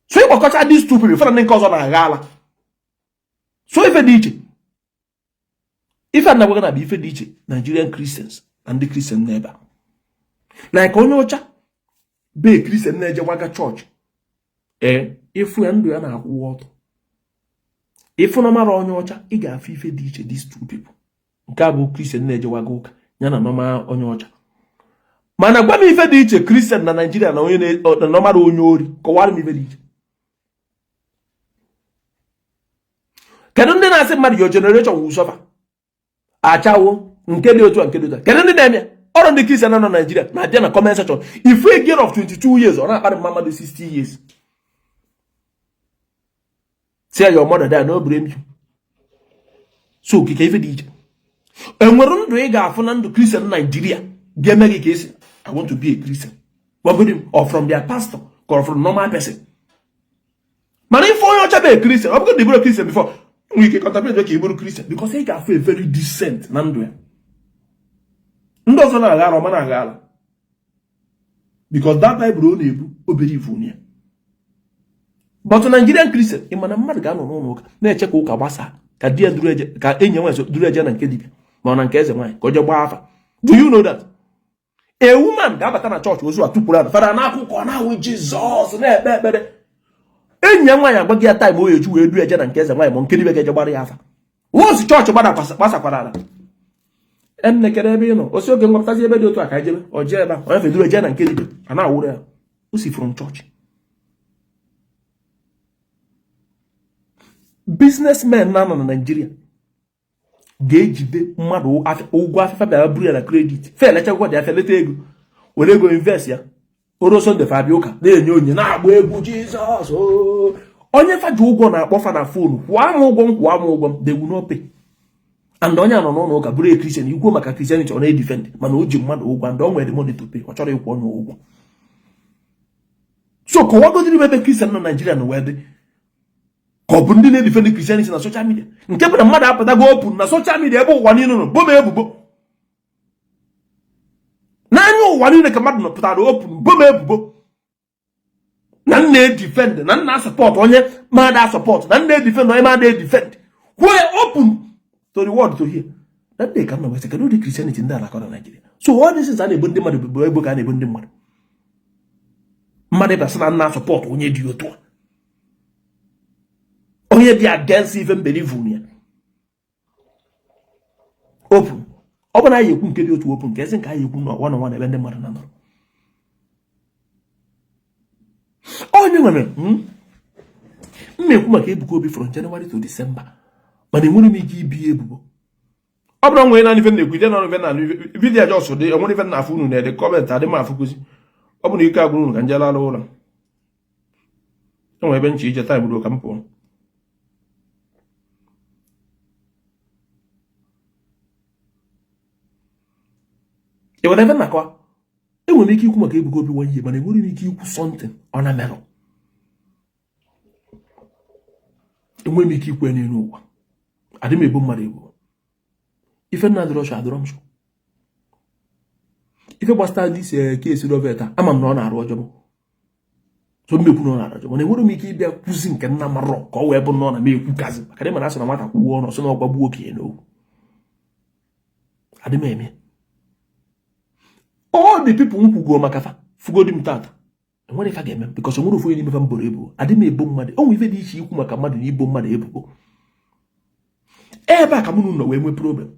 So ịkpọkọcha these two people fana ndị nke ọzọ na-agha ala. So ife dị iche. Ife anagwaga na bụ ife dị iche Nigerian Christians and the Christian n'ebe a. Like onye ọcha be Christian na-eje waga church. Ifu ya ndụ ya na-akwụ ọtọ. Ifu na mara onye ọcha ị ga-afụ ife dị iche these two people. Nke a bụ Christian na-eje waga ụka ya na nọma onye ọcha. Mana gwa m ife dị iche Christian na Nigeria na onye na nọmara onye ori. Kọwara m ife dị iche. Kedu ndị na-asị mmadụ your generation will suffer? Achawo nke dị otu a nke dị otu a. Kedu ndị na-eme ọrụ ndị Christian nọ na Nigeria na-abịa na comment section. If a girl of 22 years ọ na-akparị mmadụ 60 years. Say your mother die, no blame you. So okike ife dị iche. Enwere ndụ ị ga-afụ na ndụ Christian na Nigeria ga-eme gị ka esi I want to be a Christian. Or from their pastor or from normal person. Mana if onye ọcha bụ a Christian, ọ bụrụ na ịbụrụ Christian before, we can contemplate ka ịbụrụ Christian because he ga-afụ a very decent na ndụ ya. Ndị ọzọ na-agha ala, ọma na-agha ala. Because that Bible ọ na-ebu obere ifu ya. But Nigerian Christian, ị mana mmadụ ga-anọ n'ụlọ ụka na-eche ka ụka gbasaa ka di ya duru eje ka enyi nwaanyị duru eje na nke dibịa ma ọ na nke eze nwaanyị ka o je gbaa afa. Do you know that? A woman ga-abata na chọọchị ozu a tụpụrụ ada fara n'akwụkwọ na-awụ Jizọs na-ekpe ekpere. Enyi ya nwaanyị agwa gị ya taịm o eju wee duru eje na nke eze nwaanyị ma nke dibịa ga-eje gbara ya afa. Wozi chọọchị gbasakwara ala. Ennekere ebe ị nọ osi oge nwapụtazi ebe dị otu a ka ejebe o jee ebe a onye fe duru eje na nke dibịa a na-awụrụ ya. O si from chọọchị. Businessmen na Nigeria ga-ejide mmadụ ụgwọ afefa bịara buru ya na credit fe elechakwa dị afịa leta ego were ego invest ya oro Sunday fa abịa ụka na-enye onye na-agba egwu Jizọs onye faji ụgwọ na-akpọ fa na fonu kwụọ m ụgwọ m they will not pay. And onye anọ n'ụlọ ụka bụrụ Christian ikwu maka Christianity ọ na-edefend mana o ji mmadụ ụgwọ and o nwere money to pay ọ chọrọ ịkwụ onye ụgwọ. So kọwagodiri ebe Christian na Nigeria na wee dị ka ọ bụ ndị na-edefend Christianity na social media nke bụ na mmadụ apụtago open na social media ebe ụwa niile nọ bom ebubo n'anya ụwa niile ka mmadụ pụtara open bom ebubo na nna edefend na nna support onye mmadụ support na nna edefend onye mmadụ edefend kwue open to the world to hear that day ka m na wesị kedu ụdị Christianity ndị a na-akọ na Nigeria. So all this is a na-ebo ndị mmadụ bụ ebo ka a na-ebo ndị mmadụ ịbasị na nna support onye dị otu a onye dị against even believe ya open ọ bụ na anyị ekwu nke dị otu open nke ezi nke anyị ekwu na one on one ebe ndị mmadụ na nọrọ onye nwere mmekwu maka Ebuka Obi from January to December mana enwere m ike ibi ebubo ọ bụrụ nwere na ife na-ekwu ide na ife na vidiyo just dị enwere ife na afụ unu na ede comment adị m afụkụzi ọ bụ na ike agwụrụ unu ka njela ala ụlọ enwere ebe nche ije taa ebudo ka m pụọ e were even nakwa enwere ike ikwu maka Ebuka Obi one year mana enwere ike ikwu something ọ na merụ enwere ike ikwu n'elu ụwa adị m ebo mmadụ ebo ife nna dịrọ sha adịrọ m sho ife gbasara ndị isi keesi Robert ama m na ọ na-arụ ọjọọ so mmekwu na ọ na-arụ ọjọọ mana enwere m ike ịbịa kwuzi nke nna marọ ka ọ wee bụ na ọ na m ekwukazi maka dị mana asị na nwata kwuo ọnụ sị na ọgba gbuo okenye n'okwu adị m eme all the people m kwugo maka fa fugodi m tata enwere ife ga-eme because onwere ofu onye n'ime fa mboro ebubo adị m ebo mmadụ o nwere ife dị iche ikwu maka mmadụ na ibo mmadụ ebubo ebe a ka mụ nọ wee nwee problem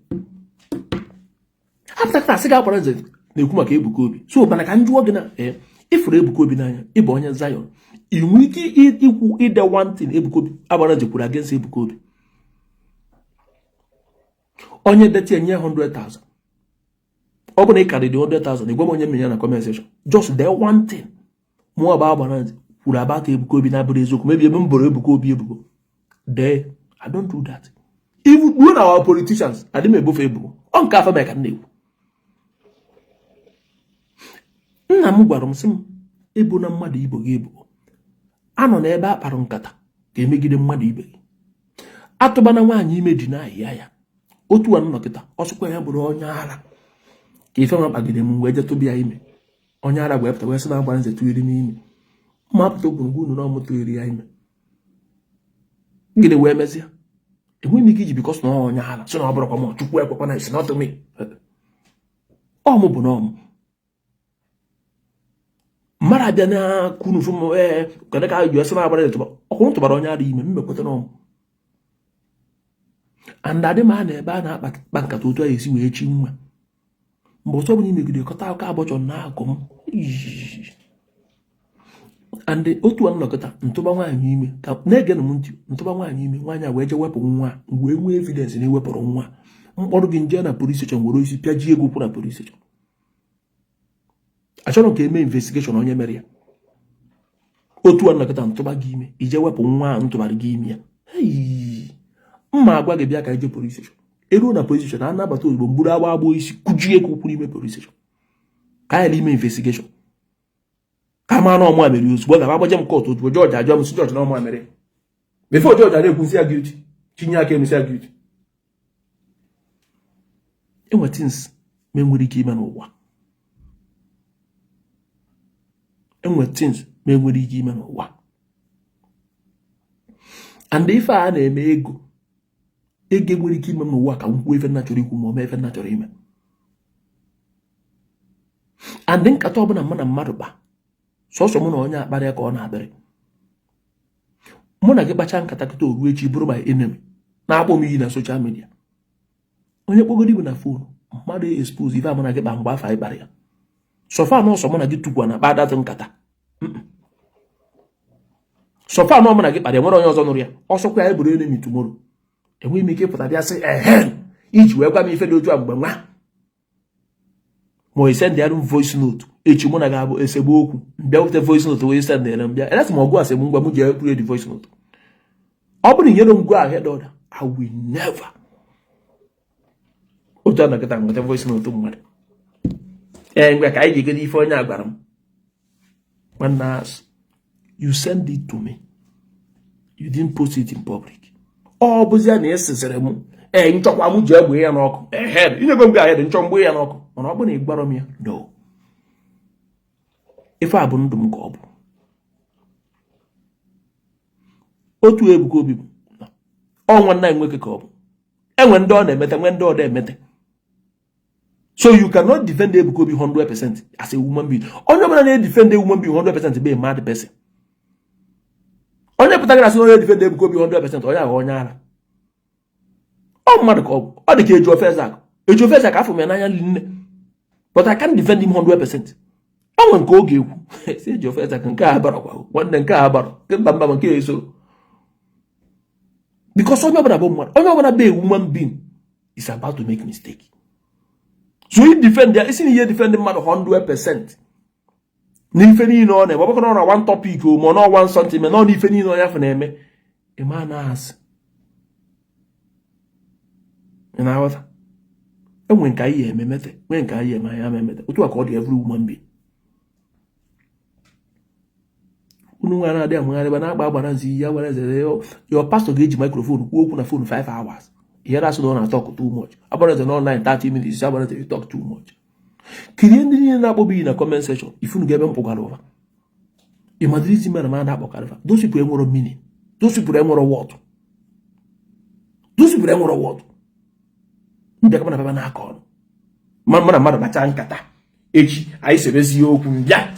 apụtakata asị ga-akwara nze na-ekwu maka Ebuka Obi so mana ka m jụọ gị na ịfụrụ Ebuka Obi n'anya ịbụ onye Zion ị nwere ike ikwu ide one thing Ebuka Obi agbara nze kwuru against Ebuka Obi onye deti enye 100,000 ọ bụ na ị karịrị 100,000 igwe m onye mmenya na comment section just the one thing mụ agba agbara nze kwuru abata Ebuka Obi na-abụrụ eziokwu mebi ebe m boro Ebuka Obi ebubo there I don't do that even when our politicians adị m ebofe ebubo ọ nke afọ meka na-ekwu nna m gwara m sị m ebo na mmadụ ibo gị ebubo anọ n'ebe a kparụ nkata ka emegide mmadụ ibe gị atụbana nwaanyị ime dị n'ahịa ya otu a nnọkịta ọsụkwa ya bụrụ onye ara ka ife nwa kpagide m wee jetụbi ya ime onye ara wee pụta wee sị na agbara nze tụiri n'ime mma apụta ogwurugwu unu na ọmụtụ iri ya ime gịnị wee mezie enweghị m ike iji bikọs na onye ara sị na ọ bụrụkwa m chukwu ekwekwa na isi na ọtụmi ọmụ bụ na ọmụ mmadụ abịa na kwunu fụ m kedụ ka ju esi na agbara nze ọkwụrụ tụbara onye ara ime mmekweta na ọmụ and adị m a na ebe a na-akpa nkata otu a esi wee chi nwa mgbe ọsọ bụla imegide kọta aka abọchọ na akụ m and otu a nnọkọta ntụba nwaanyị ime ka na-ege m ntị ntụba nwaanyị ime nwaanyị a wee je wepụ nwa wee nwee evidence na ewepụrụ nwa mkpọrọ gị nje na police station were isi pịaji ego kwụ na police station achọrọ ka eme investigation onye mere ya otu a nnọkọta ntụba gị ime ije wepụ nwa ntụbara gị ime ya mma agwa gị bịa ka ije police station eruo na police station a nabata ozugbo mgburu agba agbo isi kụjie ego kwuru ime police station ka anyị ime investigation ka ma na ọmụ mere ozugbo ga agbaje m court ozugbo George ajọ m si George na ọmụ mere before George na-ekwusi ya guilty tinye aka enusi ya guilty enwe things me nwere ike ime n'ụwa enwe things me nwere ike ime n'ụwa and ife a na-eme ego nwere ike ime n'ụwa ka nkwuo ife nna chọrọ ikwu ma ọ mee ife nna chọrọ ime and nkata ọbụla mma na mmadụ kpa sọsọ mụ na onye akparịa ka ọ na-abịrị mụ na gị kpacha nkata kịta oruo echi bụrụ my enemy na-akpọ m iyi na social media onye kpọgoro ibu na fon mmadụ expose ife a mụ na gị kpa mgbe afọ anyị kpara ya sọfa na ọsọ mụ na gị tukwa na kpa datụ nkata sọfa na ọmụ na gị kpara ya nwere onye ọzọ nụrụ ya ọsọkwa ya bụrụ enemy tomorrow enweghị m ike ịpụta bịa sị iji wee gwa m ife dị otu a mgbe nwa ma send ya voice note echi mụ na ga-abụ esegbu okwu mbịa wute voice note wee send ya mbịa elesi m ọgụ asegbu ngwa m ji ekwuru the voice note ọ bụrụ nyere m gwa ahịa dọda I will never otu a nakịta nweta voice note mmadụ ngwa ka anyị ga-egede ife onye a gwara m nwanne you send it to me you didn't post it in public ọ bụzi ya na esesere m nchọkwa m ji egbe ya n'ọkụ inyego mgbe ahịa dị nchọ mgbe ya n'ọkụ mana ọ bụ na ị gbara m ya no ife a bụ ndụ m ka ọ bụ otu Ebuka Obi bụ ọ nwanne anyị nwoke ka ọ bụ enwe ndị ọ na-emete nwe ndị ọ na-emete so you cannot defend Ebuka Obi 100% as a woman being onye ọbụla na-edefend a woman being 100% be a mad person onye pụtara asị onye defend Ebuka Obi 100% onye ahụ onye ara ọ mmadụ ka ọ bụ ọ dị ka Eji Ofezak afọ m ya n'anya nne but I can't defend him 100%. ọ nwe nke oge ekwu si Eji Ofezak nke a barakwa nwanne nke a bara mba nke eso because onye ọbụla bụ mmadụ onye ọbụla bụ a woman being is about to make mistake so he defend ya isi na ihe defend mmadụ 100% n'ife niile ọ na-eme ọbụkọ na one topic o ma na one something na n'ife niile ọ ya fa na-eme ịma na asị na-aghọta enwe nke anyị ememete nwe nke anyị eme ya memete otu a ka ọ dị every woman being. Unu nwa na-adị amagharịba na-agba agbara nzi ya gbara eze your pastor ga-eji microphone kwuo okwu na phone 5 hours. Ihe rasị na ọ na-talk too much. Agbara eze na online 30 minutes agbara eze you talk too much. Kirie ndị niile na-akpọbi na comment section ifunu ga-ebe mpụgara ụwa. Imadrizi mere ma na-akpọkarịfa. Those people enwero meaning. Those people enwero word. Those people enwero word. Ndị ka na na-aka ọnụ. Mana mmadụ bacha nkata. Echi anyị sebezi okwu mbịa.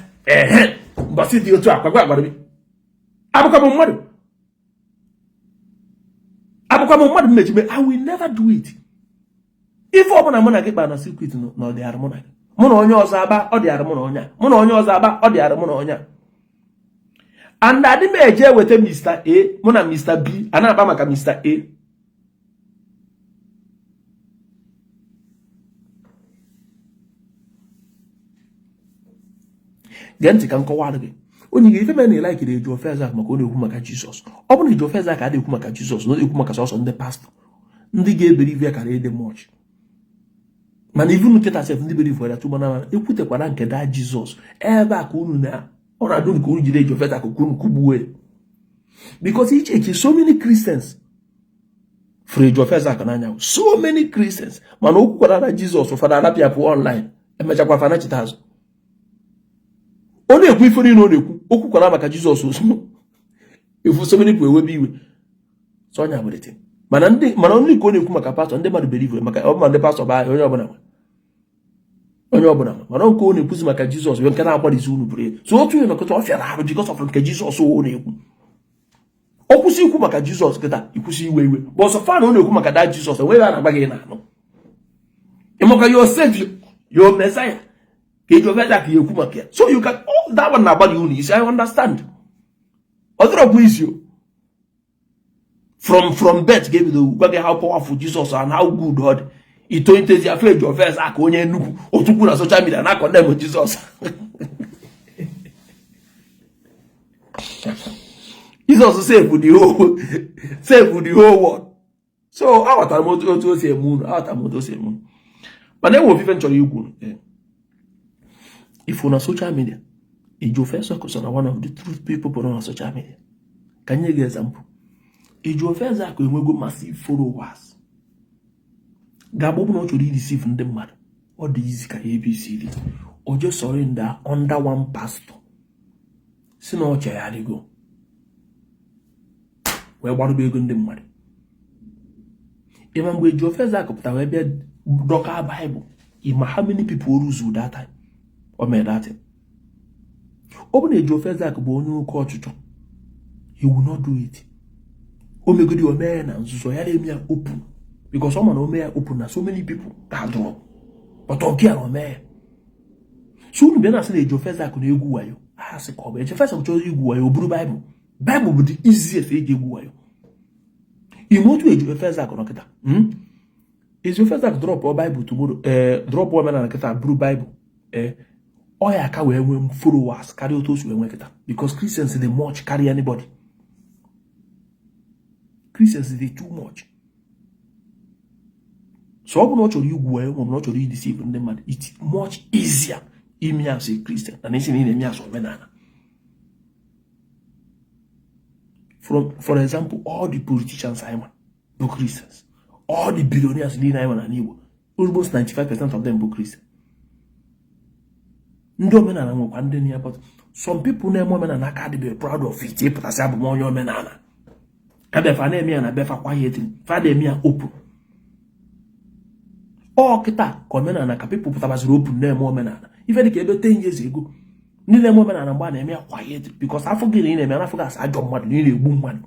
Mbọsị dị otu akwa gwara bi. Abụkwa m mmadụ. Abụkwa m mmadụ mmechibe. I will never do it. Ife ọbụla mụ na gị kpa na secret na ọ dị arụ mụ na gị. Mụ na onye ọzọ aba ọ dị arụ mụ na onye. Mụ na onye ọzọ aba ọ dị arụ mụ na onye. And adị m eje weta Mr. A mụ na Mr. B a na-akpa maka Mr. A. Gee ntị ka nkọwa gị. Onye ga-ife mere na like Ejiofor Ezeaku maka ọ na-ekwu maka Jizọs. Ọ bụrụ na Ejiofor Ezeaku adịghị ekwu maka Jizọs na ọ na-ekwu maka sọsọ ndị pastọ ndị ga-eberive ya kara ede much. Mana ivu nkịta sef ndị berive ya tụma na ekwutekwara nke da Jizọs ebe a ka unu na ọ na-adụ nke unu jide Ejiofor Ezeaku kwuru kwugbuo. Because eche so many Christians for Ejiofor Ezeaku n'anya so many Christians mana okwu kwara na Jizọs ụfọdụ arapịa pụ online emechakwa fana chita azụ. Ọ na-ekwu ife niile ọ na-ekwu okwu kwara maka Jizọs ifu so many people ewebe iwe so nya bụrịtị mana ndị ka ọ na-ekwu maka pastọ ndị mmadụ believe maka ọ ma ndị pastọ ba onye ọbụla mana nke ọ na-ekwuzi maka Jizọs nke na-agbalizi unu bụrụ so otu ihe nọkọta ọ fịara arụ because of nke Jizọs ọ na-ekwu ọ kwụsị ikwu maka Jizọs kịta ikwụsị iwe bụ ọsọ fa na ọ na-ekwu maka da Jizọs enweghị a na-agba gị na-anụ ịmaka your savior your messiah ka Ejiofor Ezeaku ekwu maka ya so you can that one na-agbalị unu isi I understand ọ dịrọ bụ isi from birth gave the gwa gị how powerful Jesus and how good God ito intezi afọ Ejiofor Ezeaku onye nnukwu otukwu na social media na condemn Jesus. Jesus save the whole world. So aghọtara m otu o si eme unu mana enwe ofufe nchọrọ ikwu ifo na social media Ejiofor Ezeaku so na one of the truth people on social media. Ka nye gị example Ejiofor Ezeaku enwego massive followers ga-agbụ na ọ chọrọ ideceive ndị mmadụ ọ dị easy ka ABCD o je surrender under one pastor si na ọ chegharịgo wee gbarụba ego ndị mmadụ. Ịma mgbe Ejiofor Ezeaku pụtara wee bịa dọka Bible ịma how many people lose that time o mee that thing. Ọ bụ na Ejiofor Ezeaku bụ onye oke ọchụchọ he will not do it. O megodi o mee na nzuzo ya na-eme ya open because ọ ma na o mee ya open na so many people ga-adọrọ but ọ gịa na o mee. So unu bịa na-asị na Ejiofor Ezeaku na-egwu wayo ha sị ka ọ bụ Ejiofor Ezeaku chọrọ igwu wayo o buru Bible bụ the easiest eji egwu wayo. Ime otu Ejiofor Ezeaku nọ kịta Ejiofor Ezeaku drop Bible tomorrow drop omenala kịta buru Bible ọ ya aka wee nwee followers karịa otu o si wee nwee kịta because Christians dey much carry anybody. Christians dey too much. So ọ bụ na ọ chọrọ igwu wayo ma ọ bụ na ọ chọrọ ideceive ndị mmadụ it's much easier ime as a Christian than isi na ị na-eme as omenala. For example, all the politicians I want are Christians. All the billionaires in Igbo, almost 95% of them are Christians. But some people name women and I can't be proud of it. But I say, I'm more your man. I be fan me and I be for quieting. Father me open. Oh, kita comment and people put us open name women. Even if you 10 years ago. Nile mo mena na mba na eme quiet because I forget in eme na forget ajo mmadu ni na-egbu mmadu.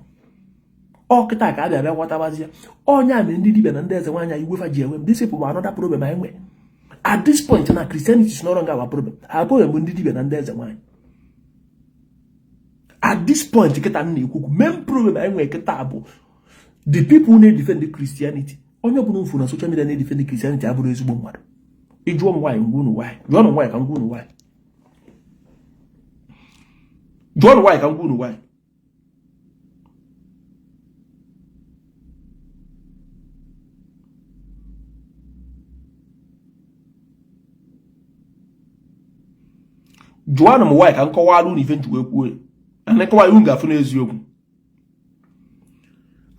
O kita ka abia whatabazia. Onya me ndi dibe na ndị eze nwanya igwefa ji enwe. This people another problem I nwe. At this point na Christianity is no longer our problem. Our problem bụ ndị dibe na ndị eze nwanya. At this point kita na ekwu main problem I nwe kita bụ the people who defend the Christianity. Onye bụ mfu na social media na defend the Christianity abụrụ ezigbo mmadu. Ijuo m why ngunu why. Juo m why ka ngunu why. John why can go no why? Joanna m why ka nkọwa alụ na ife njuwe kwuo ana nkọwa iwu ga-afụ n'eziokwu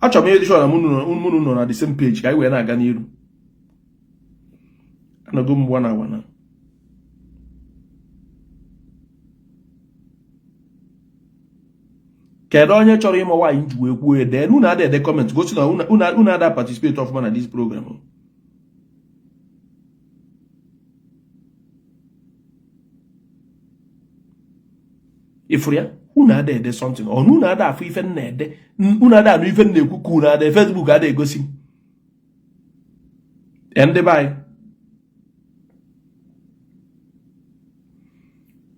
achọrọ m ịdị sure na mụnụ nọ na the same page ka anyị wee na-aga n'iru anọgo m wana wana kedu onye chọrọ ịma nwaanyị njuwe kwuo ya dee unu ada comment gosi na unu ada participate ọfụma na this program ifuru ya unu ada ede something ọ unu ada afụ ife nna ede unu ada anụ ife nna ekwu ka unu ada Facebook ada egosi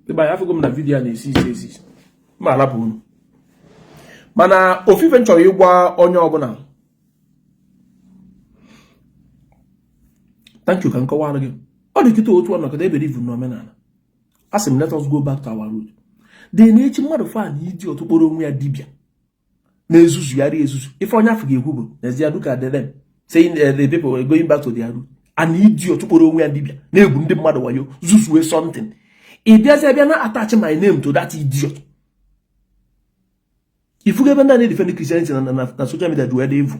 ndị bai afụgo m na vidiyo na-esi isi ma alapụ unu mana ofufe nchọrọ ịgwa onye ọbụla thank you ka nkọwara gị ọ dị kịta otu ọnọkọta eberivu n'omenala a sị m let us go back to our root dị na-echi mmadụ fa na iji ọtụkpọrọ onwe ya dibịa na-ezuzu ya ri ezuzu ife onye afọ ga-ekwu bụ n'ezie duka dedem saying the people are going back to their root and iji ọtụkpọrọ onwe ya dibịa na-egwu ndị mmadụ wayo zuzue something ị bịazi abịa na attach my name to that idiot ifuga ebe ndị defend Christianity na social media do evil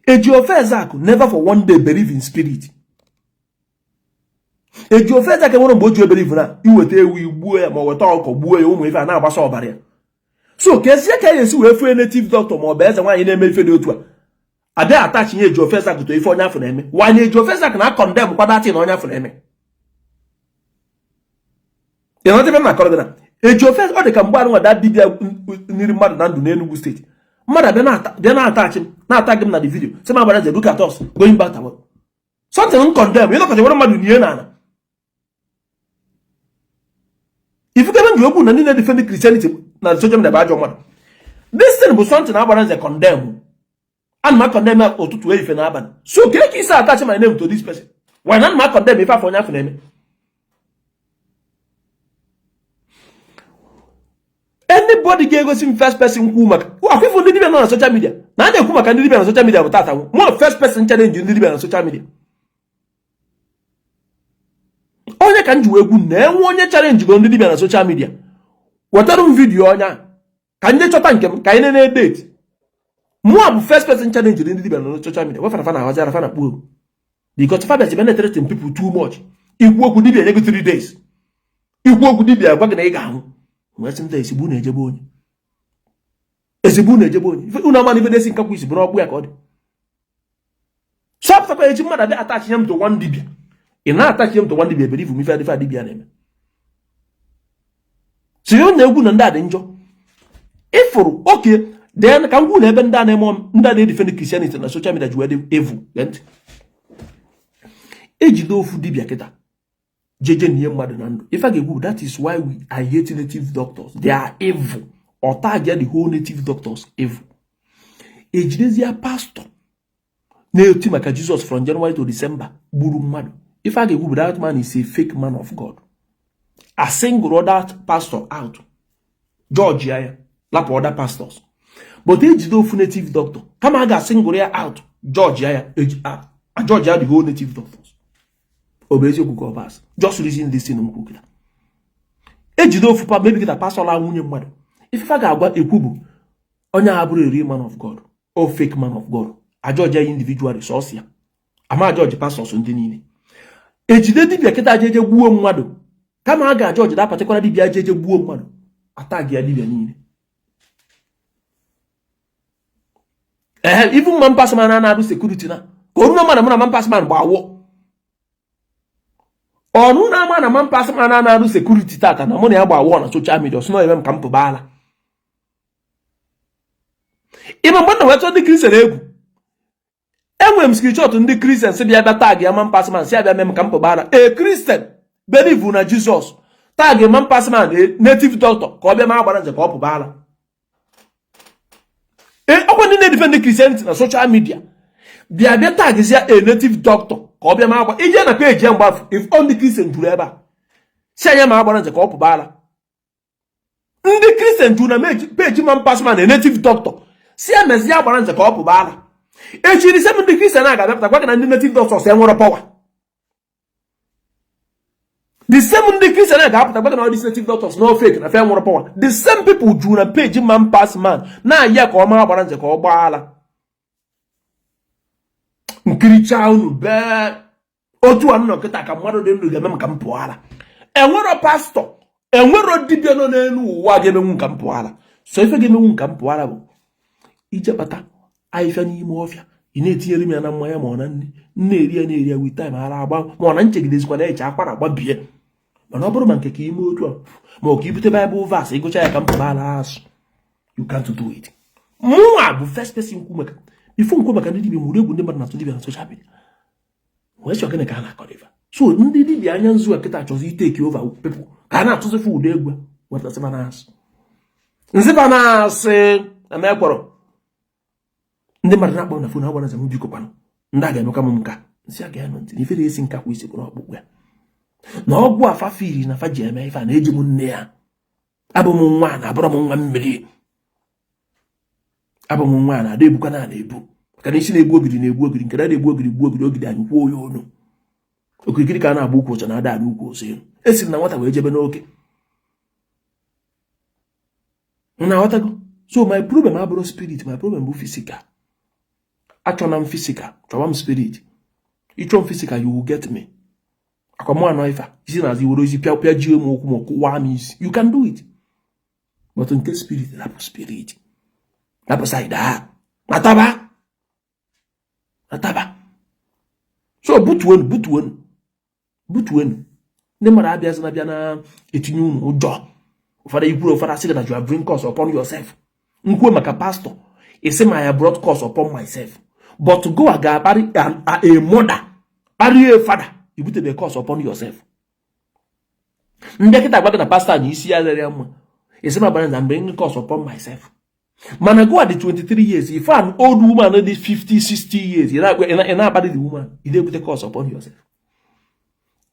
Ejiofezaku never for one day believe in spirit Ejiofezaku nwere mgbe o ji believe na iweta ewu igbuo ya ma weta ọkọ gbuo ya ụmụ ife a na-agbasa ọbara ya so kezie ka esi wee fue native doctor ma ọ bụ eze nwaanyị na-eme ife dị otu a abịa attach nye Ejiofezaku to ife onye afọ na-eme wanye Ejiofezaku na condemn kwadati na onye afọ na-eme ya na na akọrọ na Ejiofezaku ọ dị ka mgbe anụnwa da dibịa niri mmadụ na ndụ n'Enugu steeti mmadụ bịa na-atachi m na-ata gị m na the video sị m agbara ze look at us going back to work something m condemn ịnọkọta nwere mmadụ nie na ana ifukebe nji okwu na ndị na-defend Christianity na social media bụ ajọ mmadụ this thing bụ something agbara nze condemn ana m condemn ya ụtụtụ ehife na abalị so ka eke isi attach my name to this person why na m condemn ife afọ onye afọ na-eme anybody ga-egosi m first person kwu maka akwụfụ ndị dibịa nọ na social media na a na-ekwu maka ndị dibịa na social media bụ tata mụ first person challenge ndị dibịa na social media onye ka nji wee egwu na-enwe onye challenge go ndị dibịa na social media wetara m vidiyo ọnya ka ndị chọta nke m ka anyị na date mụ bụ first person challenge ndị dibịa na social media wefara fana hazi arafa na kpuo because fabian si penetrating people too much ikwu okwu dibịa nye gị 3 days ikwu okwu dibịa gwa gị na ị ga-ahụ nwesị ndị esigbu na-ejebe onye unu ama n'ife desi nkakwu isi bụrụ ọkpụ ya ka ọ dị sọpụtakwa eji mmadụ abịa atachi ya m to one dibịa ị na-atachi ya m to one dibịa believe m ife adịfe adibịa na-eme si onye egwu na ndị a dị njọ ịfụrụ oke dee ka m gwu na ebe ndị a na-eme ndị a na-edifend Christianity na social media ji wee dị evu ejide ofu dibịa kịta jeje niye mmadụ na ndụ ife a ga-egwu that is why I hate native doctors they are evil or target the whole native doctors evil ejidezia pastor na-eti maka Jesus from January to December gburu mmadụ ife a ga-egwu that man is a fake man of God a single other pastor out George ya lapụ other pastors but ejide ofu native doctor kama a ga-single ya out George ya George ya the whole native doctors obezi okwu ka ọbas just reason this thing mkwukila ejide ofu pa maybe kita pastor la nwunye mmadụ ife ga-agwa ekwu bụ onye a bụrụ eri man of God or fake man of God a George ya individual resource ya ama George pastors ndị niile ejide dibịa kịta jeje gbuo mmadụ kama a ga George da particular dibịa jeje gbuo mmadụ atag ya dibịa niile even man pass man na-arụ security na ka oruna mmadụ mụ na man pass man gbawọ ọnụ na-ama na man pass man na-arụ security tata na mụ na ya gbawọ na social media sino ebe m ka m pụbala ịma mgbe na wetọ ndị Christian egwu enwere m screenshot ndị Christian si bịa tag ya man pass man si abịa mem ka m pụbala Christian believe na Jesus tag man pass man native doctor ka ọ bịa ma gbara nze ka ọ pụbala ọkwa ndị na-defend Christianity na social media bịa tag zia a native doctor ka ọ bịa ma agba ije na page ya mgbafu if only Christian juru ebe a si anya ma agbara nze ka ọ pụbala ndị Christian juru na page man pass man a native doctor si emezi ya agbara nze ka ọ pụbala echiri sem ndị Christian a ga-abịapụta gwa gị na ndị native doctors enwere power The same ndị Christian ga-apụta gbata na all these native doctors no fake na fe nwụrụ power. The same people juru na page man pass man na ya ka ọ ma gbara nze ka ọ gbaala nkiricha unu be otu anụ nkịta ka mmadụ dị ndụ ga-eme maka mpụala enwero pastor enwero dibịa nọ n'elu ụwa ga-emenwu nka mpụala so ife ga-emenwu nka mpụala bụ ije kpata ahịfịa n'ime ọfịa ị na-etinyere m ya na mmanya ma ọ na nri na-eri ya na-eri ya with time ara agba ma ọ na nchegidezikwa na-eche akwa na agbabie mana ọ bụrụ ma nke ka ime otu a ma ọ ka ibute Bible verse ịgụcha ya ka mpụala asụ you can't do it. Mụnwa bụ first person kwu maka before nkwu maka ndị dibịa mụrụ egwu ndị mmadụ na-atụ dibịa na social media wee chọ gịnị ka a na-akọrịva so ndị dibịa anya nzu a kịta chọzi iteki over people ka a na-atụzife ụdị egwu wetasịba na-asụ nziba na-asị na mekwọrọ ndị mmadụ na-akpọ na fon agbara nzem biko kwanụ ndị a ga-emekwa m nka nsị a ga-anụ ntị na ife na-esi nka kwa isi kwụrụ ọkpụkpụ ya na ọgwụ afa firi na fa ji eme ife a na-eji m nne ya abụ m nwa na abụrụ m nwa mmiri abụ m nwa na ada ebukwa na ebu maka na isi na-egbu ogiri na-egbu ogiri nke na-egbu ogiri gbuo ogiri ogiri anyị kwuo ya onu okirikiri ka a na-agba ukwu ụcha na ada adị ukwu ose esiri na nwata wee jebe n'oke na aghọtago so my problem abụrụ spirit my problem bụ physical achọna m physical chọwa m spirit ịchọ m physical you will get me akwamụ anọ ife isi na azụ iwere ozi pịa ji m okwu ma kụwaa m isi you can do it but nke spirit napụ spirit napụ side ha nataba so butuenu ndị mmadụ abịazi na bịa na etinye unu ụjọ ụfọdụ ikwuru ụfọdụ asị na you are bring curse upon yourself nkwuo maka pastor isi ma ya brought curse upon myself but go aga kparị a mother kparị a father ibutebe curse upon yourself ndị kịta gbaga na pastor na isi ya lere mma isi ma gbara na bring curse upon myself mana go at the 23 years if an old woman na 50-60 years you na-abadi the woman you dey put a curse upon yourself.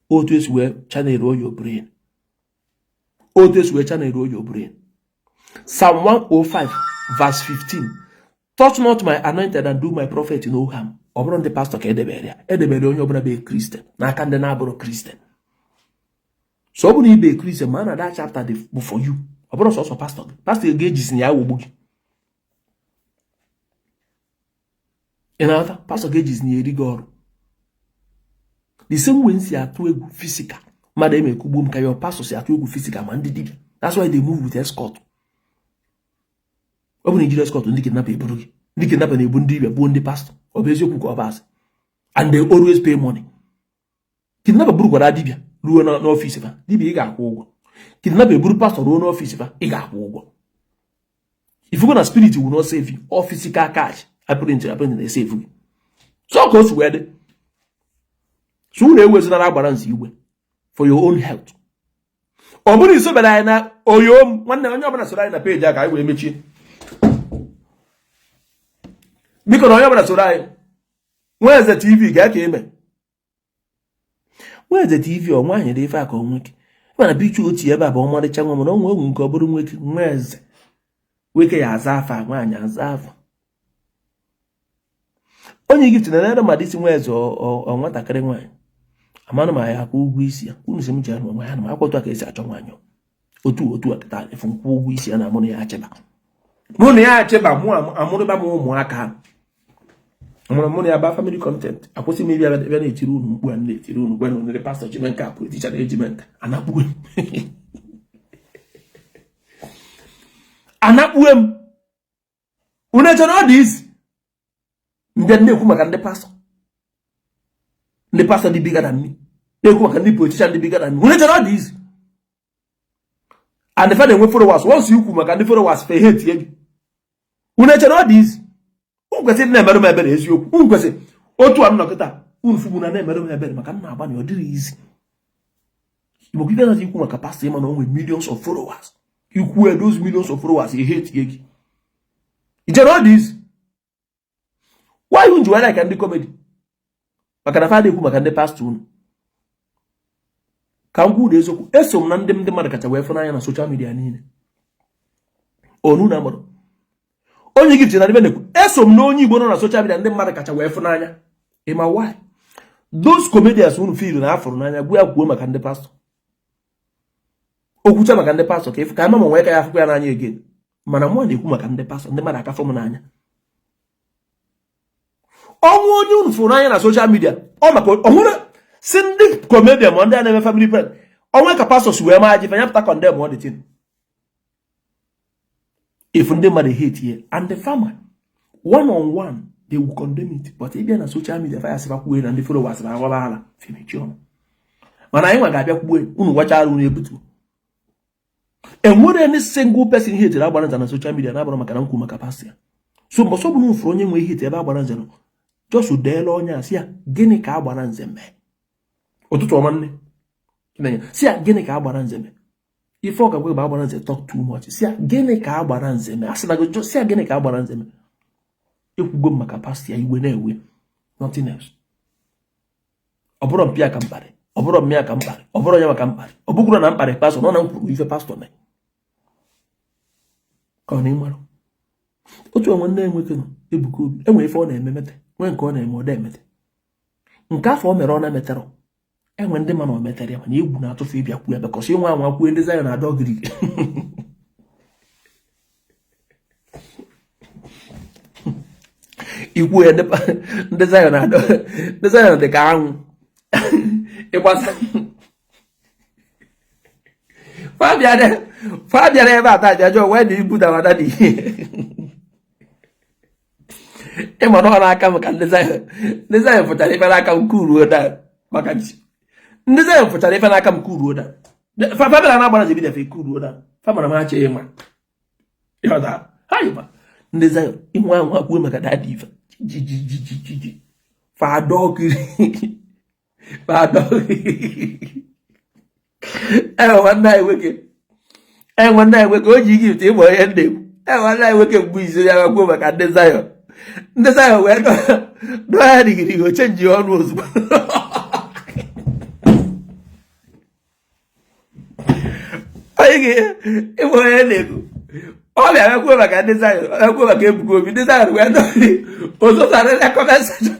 Always wear channel your brain. Always wear channel your brain. Psalm 105 verse 15. Touch not my anointed and do my prophet no harm. Obron the pastor ka edebere onye obra be Christian na aka ndị na-abụrụ Christian. So ọ bụ na ibe Christian man na that chapter dey for you. Obron so pastor ga-ejizi ya wogbu gị. Pastor Gage ni eri goro. The same way si atu egwu physical. Mada eme kugbo m ka your pastor si atu egwu physical ma ndị dibia. That's why they move with escort. Ọ bụ na ejiri escort ndị kidnapper eburu gị. Ndị kidnapper na-ebu ndị dibia bụ ndị pastor. Ọ bụ eziokwu ka ọ bụ asị. And they always pay money. Kidnapper buru gwara dibia ruo n'ọfịs fa. Dibia ị ga-akwụ ụgwọ. Kidnapper buru pastor ruo n'ọfịs fa. Ị ga-akwụ ụgwọ. If you go na spirit will not save you or physical cash. Apparently they save you. So close to where so they always not balance you for your own health. Obuni so bad na oyom one na onye so na page aka we mechi. Because onye obana so where's the TV ga ka eme? Where's the TV o nwanye dey fa ka onweke. Mana bichu oti ebe aba omode chanwa mo na onwe egwu nke oburu nweke nweze. Weke ya azafa nwanye azafa. Onye gift na nada madisi nweze o nwatakịrị nwanyị amana ma ya kwa ụgwọ isi ya unu sị m jere nwa ya na akwụkwọ aka esi achọ nwanyị otu akịta efu nkwụ ụgwọ isi ya na amụrụ ya achịba mụ amụrụ ba m ụmụaka amụrụ ya ba family content akwụsị m ibi ebe na-etiri unu mkpu a na-etiri unu gwa na pastor Chimenka apụ ticha na ejimenka anakpuwe m unu eche na ọ dị izi ndị na-ekwu maka ndị pastor dị bigger than me na-ekwu maka ndị politician dị bigger than me unu chere ọ dị izi and the fact that we followers once you kwu maka ndị followers fe hate ye gị unu chere ọ dị izi unu kwesịrị na-emerụ m ebere eziokwu unu kwesịrị otu anụ nọkịta unu fugbu na-emerụ m ebere maka nna agbanye ọ dịrị izi igbo gị gaghị ikwu maka pastor ịma na o nwere millions of followers ikwu those millions of followers ye hate ye gị ichere ọ dị izi why you enjoy like ndị comedy maka na fada ekwu maka ndị pastor unu ka m kwuo eziokwu eso m na ndị mmadụ kacha wee fụ n'anya na social media niile onu na amụrụ onye gift na na-ekwu eso m na onye Igbo nọ na social media ndị mmadụ kacha wee fụ n'anya ịma why those comedians unu feel na afụrụ n'anya gwa ya kwuo maka ndị pastor okwucha maka ndị pastọ ka ịfụ ka ama ma nwee ka ya afụkwa ya n'anya again mana mụ na-ekwu maka ndị pastọ ndị mmadụ akafọ m n'anya ọnwụ onye unu fụrụ n'anya na soshal midia ọ maka ọhụrụ si ndị comedian ma ndị a na-eme family friend onwe ka pastọ si wee maa ji fanya pụta condemn all the thing if ndị mmadụ hate here and the farmer one on one they will condemn it but ịbịa na social media faya sịba kwuo na ndị followers na agwala ala femechi ọnụ mana anyị nwa ga-abịa kwuo unu gwachara unu ebutu enwere any single person hate agbara nza na social media na-abụrụ maka na nkwu maka pastọ ya so mbọsọ bụ na ufuru onye nwe hate ebe agbara nza no just deela onye asị ya gịnị ka agbara nze mee ụtụtụ ọma nne si ya gịnị ka agbara nze mee ife ọ ga-agwa ba agbara nze talk too much si ya gịnị ka agbara nze mee asị na go si ya gịnị ka agbara nze mee ekwugo m maka pastọ ya iwe na-ewe nothing else ọ bụrụ mpịa ka mkparị ọ bụrụ mmịa ka mkparị ọ bụrụ onye maka mkparị ọ bụgoro na mkparị pastọ nọ na nkwuru ife pastọ mee ka ọ na-ịmarụ otu onwe nne nwoke nọ Ebuka Obi enwe ife ọ na-eme mete nwee nke ọ na-eme ọ da-emete nke afọ o mere ọ na-emetara enwe ndị mana o metere ya mana egwu na-atụfu ịbịa kwuo ya bekọsị nwa anwa kwuo ndị Zion na dọgiri ikwu ya ndị Zion dị ka anwụ ịgbasa fa bịara ebe a taa jajọ wee dị ibu dawada dị ịma na ọ na-aka maka ndị Zion fụchara ife n'aka m kuruo da maka ji ndị Zion fụchara ife n'aka m kuruo da fabela na-agbara ji bidafe kuruo da famara m achị ịma ịghọta ha yịba ndị Zion inwe ahụ akwuo maka dadi ife jijijijiji fadọgiri nwanne anyị nwoke o ji gift ịgba onye nne nwanne anyị nwoke mgbe izo ya gakwuo maka ndị Zion wee dọọ ya digiri o chenji ọnụ ozugbo onye ịgba onye na-ekwu ọ bịa gakwuo maka ndị Zion gakwuo maka Ebuka Obi ndị Zion wee dọọ ozụzarịrị comment section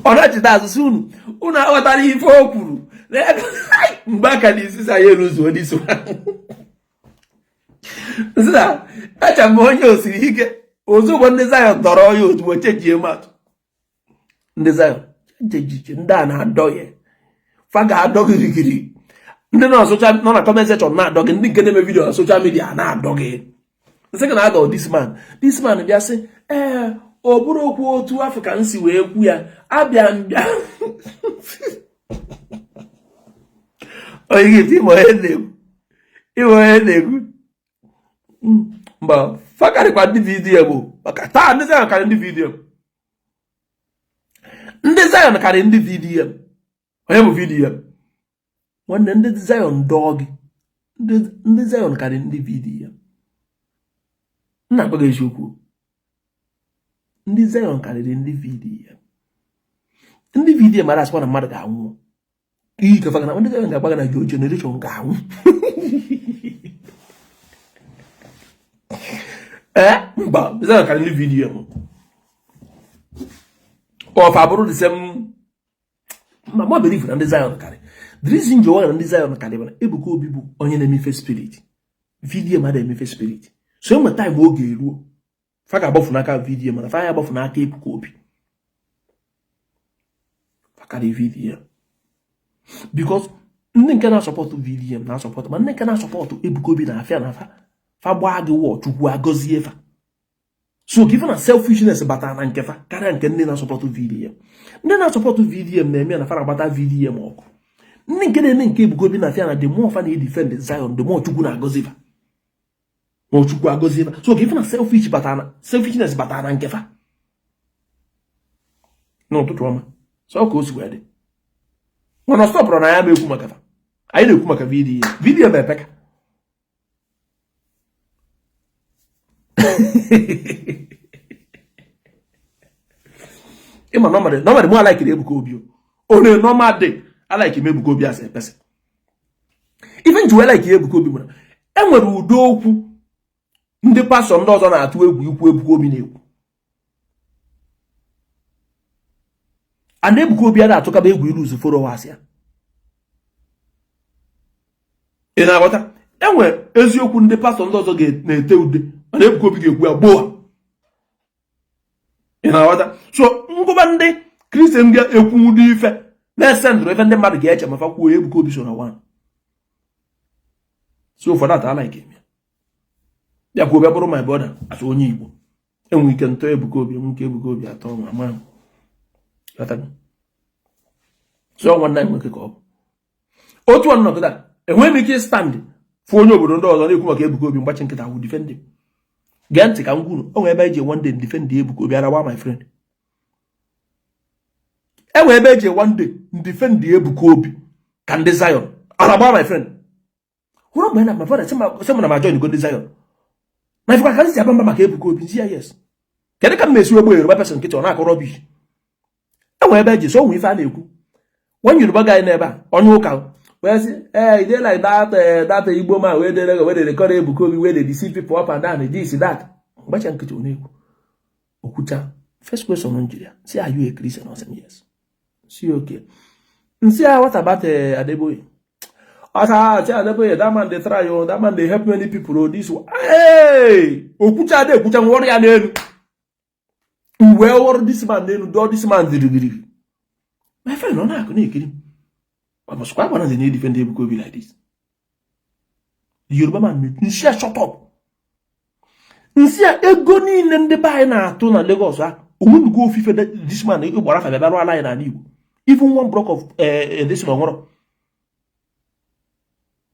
ọ na-achịta azụsụ unu aghọtara ife o kwuru mgbe aka na isi sa ya eruzuo n'iso nsịna acha m onye osiri ike ozugbo ndị Zion dọrọ ya ozugbo chejie matụ ndị Zion chejiche ndị a na-adọ ya fa ga-adọ girigiri ndị nọ na comment section na-adọ gị ndị nke na-eme vidio na social media na-adọ gị nsị ka na-adọ this man bịa sị ọ bụrụ okwu otu afọ ka nsi wee kwu ya abịa mbịa onye ga-eti ime onye na-ekwu mba fakarịkwa ndị vidiyo bụ maka taa ndị Zion karị ndị vidiyo onye bụ vidiyo nwanne ndị Zion dọọ gị ndị Zion karị ndị vidiyo nna akpa gị eziokwu ndị Zion karịrị ndị vidiyo mara asịkwa na mmadụ ga-anwụ iyi ka faga na ndị Zion ga-agbaga na yo generation ga-anwụ mba Zion karịrị ndị vidiyo m ọfa bụrụ dịsem ma mụ believe na ndị Zion karị the reason ji na ndị Zion karị mana Ebuka Obi bụ onye na-emefe spirit vidiyo mmadụ emefe spirit so enwe time oge eruo fa ga-agbafu n'aka vidiyo mana fa ya agbafu n'aka Ebuka Obi fakari vidiyo because ndị nke na-asọpọtụ vidiyo na-asọpọtụ ma ndị nke na-asọpọtụ Ebuka Obi na-afịa na fa gbaa gị wọ Chukwu agọzie fa so given na selfishness batara na nke fa karịa nke ndị na-asọpọtụ vidiyo ndị na-asọpọtụ vidiyo na-eme na fa na-agbata vidiyo ma ọkụ ndị nke na-eme nke Ebuka Obi na-afịa na the more fa na-edefend Zion the more Chukwu na-agọzi fa Chukwu agọzie fa so given na selfishness batara na nke fa n'ụtụtụ ọma so ka o si wee dị mana ọ stọpụrụ na ya ma ekwu maka fa anyị na-ekwu maka vidiyo ma epeka ịma nọmadị mụ alaikiri Ebuka Obi onye nọmadị alaikiri Ebuka Obi as a person ife nji wee like Ebuka Obi nwere enwere udo okwu ndị pastọ ndị ọzọ na-atụ egwu ikwu Ebuka Obi na-ekwu and Ebuka Obi a na-atụkaba egwu iruzu followers ya ị na-aghọta enwe eziokwu ndị pastọ ndị ọzọ na-ete ude mana Ebuka Obi ga-ekwu ya gboo. ị na-aghọta so ngụba ndị kristian ga-ekwu ụdị ife na-ese ndụrụ ife ndị mmadụ ga-eche ma fa kwuo Ebuka Obi so na one. so ụfọdụ ata ala ike ya kwuo bịa bụrụ my brother atụ onye Igbo enwe ike ntọ Ebuka Obi enwe ike Ebuka Obi atọ nwa ma so nwanne anyị nwoke ka ọ bụ otu ọnọdụ enweghị m ike stand fụ onye obodo ndị ọzọ na-ekwu maka Ebuka Obi mgbachi nkịta wụ defend. Gee ntị ka m kwuru o nwee ebe eji one day defend Ebuka Obi arawa my friend. Enwe ebe eji one day defend Ebuka Obi ka ndị Zion arawa my friend. Hụrụ mgbe na my father sị m na ma join go ndị Zion na ifụkwa ka si abamba maka Ebuka Obi nsi ya yes. Kedu ka m mesi ogbo Yoruba person nkịta ọ na-akọ rubbish. Enwe ebe eji so onwe ife a na-ekwu one Yoruba guy n'ebe a onye ụka where say, hey, they like that Igbo man where they record Ebuka Obi where they deceive people up and down, this, that. But you can Okucha. First question on Nigeria. Say, are you a Christian? I said, yes. See, okay. And say, what about Adeboye? I said, Adeboye, that man they try, that man they help many people. This one. Hey! Okucha, Okucha, warrior name. Where this man then do this man did. My friend, no, I couldn't kill him. I must quite one of the need defend Ebuka Obi like this. The Yoruba man, Nsia shut up. Nsia egoni nende ba na to na Lagos ah. Won't go fife this man e gbara fa baba line na Igbo. Even one block of this one ngoro.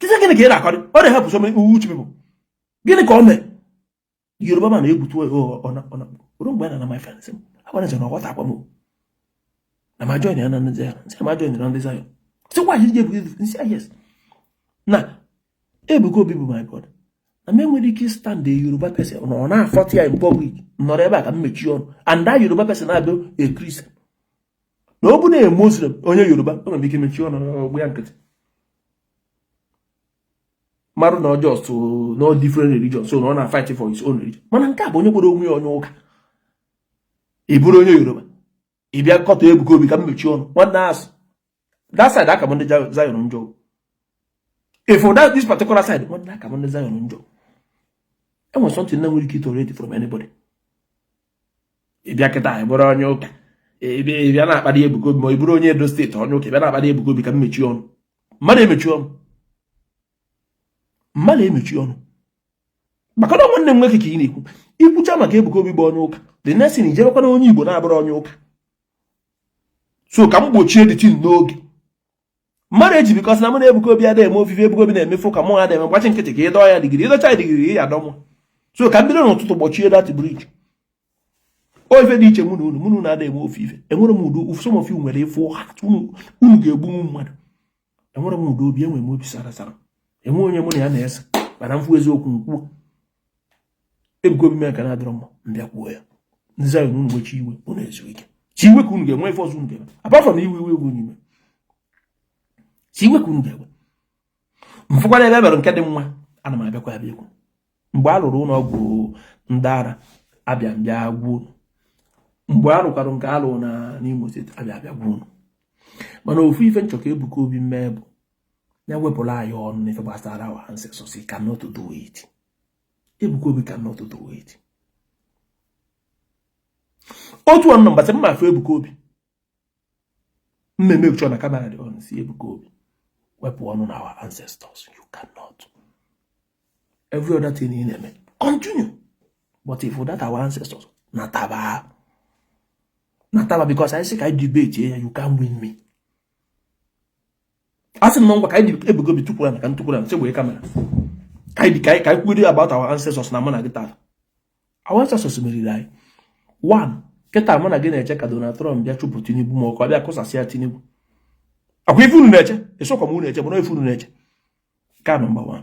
Kisa gini ke na akọrị. Ọ dey help so many uchi people. Gini ka o me? The Yoruba man ebutu ona. Uru mgbe na my friend sim. I want to know what akwa. Na ma join na Zion. Say ma join na Zion. So why did you say yes? Now, Ebuka Obi bụ my God. Na me nwere ike stand the Yoruba person no na 40 years in public. No ebe ka mmechi ọnụ. And that Yoruba person na bụ a Christian. No bụ na Muslim onye Yoruba, ọ nwere ike mechi ọnụ ogbe ya nkịtị. Marụ na just to no different religion, so no na fight for his own religion. Mana nke a bụ onye gboro onwe onye ụka. Ị bụrụ onye Yoruba. Ị bịa kọtọ Ebuka Obi ka mmechi ọnụ. Nwanne asụ. That side, I come on the Zion on Joe. If for that this particular side, what I come on the Zion on Joe. I want something that will get already from anybody. If you can't die, but on your if you're not body Ebuka Obi, my bro near the state on your cave, not body Ebuka Obi can meet you on. Money meet you on. Money meet you on. But I don't want them working in it. If you jam a Ebuka Obi born yoke, the next thing is never on you, but I brought on yoke. So come watch the thing no. Marriage because na money Ebuka Obi ade mo fife Ebuka Obi na emefo ka mo ade me gbachi nkete ka edo ya degree edo cha degree ya domo so ka mbilo no tutu gbochie that bridge o ife dị iche munu na ade mo fife enwere m udo some of you nwere ifo heart unu ga-egbu mmadụ enwere m udo obi enwe m obi sara enwe onye mụ na ya na-ese mana mfu eziokwu nkwu Ebuka Obi me ka na adọrọ m mbịa kwuo ya nza unu gbochi iwe unu ezu ike chi iwe ka unu ga-enwe ifo ọzọ unu ga-eme apart from iwe unu n'ime si we kunu gewe mfukwana ebe mere nke dị mma ana m abịakwa abịakwu mgbe a lụrụ ụlọ ọgwụ ndara abịa mbịa gwụ mgbe a lụkwara nke alụ na n'Imo steeti abịa gwụ mana ofu ife nchọka Ebuka Obi mee bụ ya wepụla anyị ọnụ n'ife gbasara our ancestors. He cannot do it. Ebuka Obi cannot do it. Otu ọnụ mbasị mma afọ Ebuka Obi mmemme uche na kamera dị ọnụ si Ebuka Obi wepụ ọnụ na our ancestors. You cannot. Every other thing in them continue, but if that our ancestors nataba because I say I debate here, you can't win me. As in number I Ebuka Obi tukura na kan tukura say we camera kai we about our ancestors na mana get our ancestors may lie. One keta mana gị na-eche ka Donald Trump bịa chụpụ Tinubu ma ọkwa bịa kụsasịa Tinubu akwa ife unu na-eche esokwa m unu na-eche bụ ife unu na-eche ka number 1.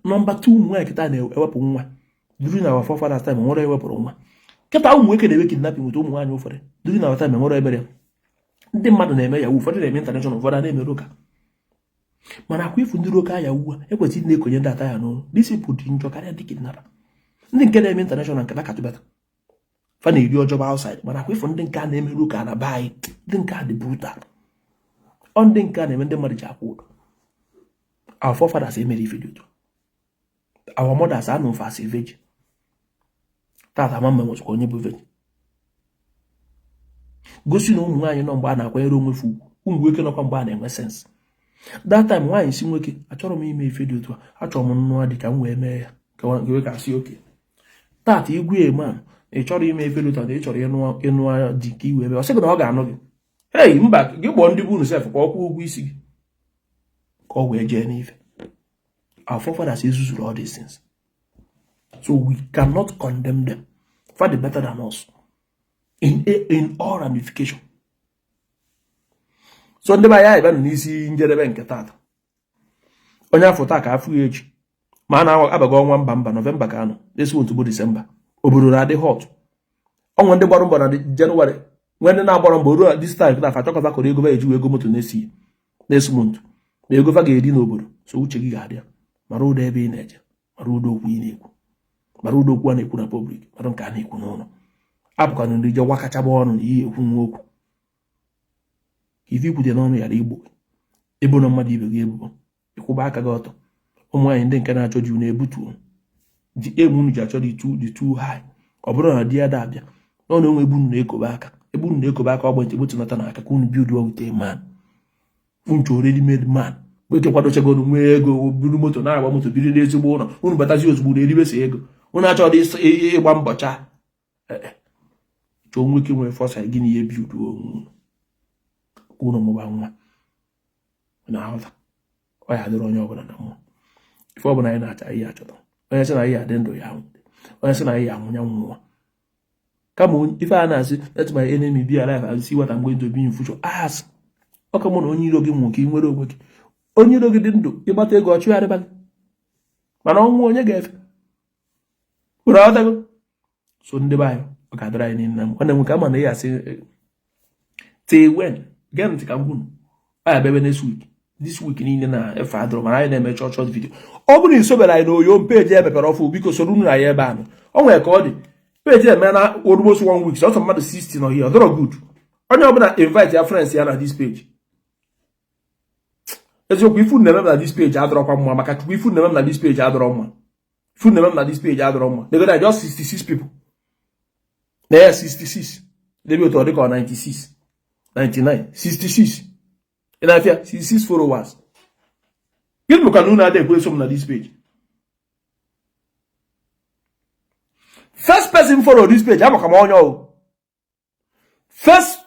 Number 2, nwa keta na-ewepụ nwa during our forefathers time nwere ewepụrụ nwa keta ụmụ nwoke na-ewe kidnapping with ụmụ nwaanyị ụfọdụ during our time nwere ebere ndị mmadụ na-eme ya ụfọdụ na-eme international ụfọdụ na-eme roka mana akwa ifu ndị roka ya ugbu a ekwesịrị na-ekonye ndị ata ya n'ụlọ disi bụ dị njọ karịa ndị kidnapper. Ndị nke na-eme international nke na-akatụbata fa na-eri ọjọba outside mana akwa ifu ndị nke a na-eme roka na baị ndị nke a dị brutal ọ ndị nke a na-eme ndị mmadụ ji akwụ ụdọ Our forefathers emere ife dị otu. Our mothers are known for as a virgin. Tata mama nwezikwa onye bụ virgin. Gosi na ụmụ nwaanyị nọ mgbe a na-akwanyere onwe fu ugwu, ụmụ nwoke nọkwa mgbe a na-enwe sense. That time nwaanyị si nwoke achọrọ m ime ife dị otu a, achọrọ m nnụọ dị ka m wee mee ya ka wee kasị oke. Tata igwe man ị chọrọ ime ife dị otu a, ị chọrọ ịnụ dị ka iwe ebe ọ sị gị na ọ ga-anụ gị. Hey, mba, gị gbọọ ndị bụ unu sef ka ọ kwụọ ụgwọ isi gị ka ọ wee jee n'ife. Our forefathers ezuzuru all these things. So we cannot condemn them. Far the better than us. In all ramification. So ndị be ya ebe nọ n'isi njedebe nke tata. Onye afọ taa ka afọ ya echi. Ma a na-abaga ọnwa mba November ka anọ. This month bụ December. Obodo na-adị hot. Ọnwa ndị gbara mbọ na January. When ndị na-agbara mbọ ruo this time na achọkọta kọrọ ego eji ego moto na-esi next month. Ma ego fa ga-eri n'obodo. So uche gị ga-adị. Mara ụdọ ebe ị na-eje. Mara ụdọ okwu ị na-ekwu. Mara ụdọ okwu a na-ekwu na public. Mara nke a na-ekwu n'ụlọ. Abụkwana ndị je wakachaba ọnụ na ihe ekwu nwa okwu. Ife ikwute n'ọnụ ya igbo ebo na mmadụ ibe gị ebubo ịkwụba aka gị ọtọ. Ụmụ nwaanyị ndị nke na-achọ ji na-ebutu ji unu ji achọ dị too high. Ọ bụrụ na di ya da-abịa na ọ na-enwe ebunu na-ekobe aka ebunu na-ekobe aka ọgbantị gbotunata na aka ka unu build with a man. Uncho already made man. Weke kwadochago nwee ego buru moto na-agba moto biri n'ezigbo ụlọ unu batazi ozugbo na-eribesi ego unu achọ dị ịgba mbọcha chọọ nwoke nwere force gị na ihe build onwe unu mụba nwa na ahụta ọ ya dịrị onye ọbụla na mmụọ ife ọbụla anyị na-acha ihe achọta onye sị na ihe adị ndụ ya nwụ onye sị na ihe anwụnya nwụọ kama ife a na-asị let my enemy be alive and see what I'm going to be in future. As ọka mụ na onye iro gị nwụ ka ị nwere onwe gị onye iro gị dị ndụ ịgbata ego ọchụgharịba gị mana ọnwụ onye ga-efe ụrụ ọtago. So ndị be anyị ọ ga-adịrị anyị niile na m nwanne m nke ama na ihe asị till when get ntị ka m gwunu aya bebe this week niile na efe adọrọ mana anyị na-eme short video. Ọ bụrụ na isobere anyị n'oyo peji emepere ọfụ biko soro unu anyị ebe ahụ ọ nwere ka ọ dị peji eme na almost 1 week ọtọ mmadụ 60 nọ here ọ dọrọ good. Onye ọbụla invite ya friends ya na this page. Eziokwu ifu na emem na this page adọrọkwa mma maka chukwu ifu na emem na this page adọrọ mma. Ifu na emem na this page adọrọ mma. They got just 66 people. There 66. They be to dịka 96. 99, 66. In Afia, 66 followers. People can know that they some na this page. First person follow this page, I'm a come on yo. First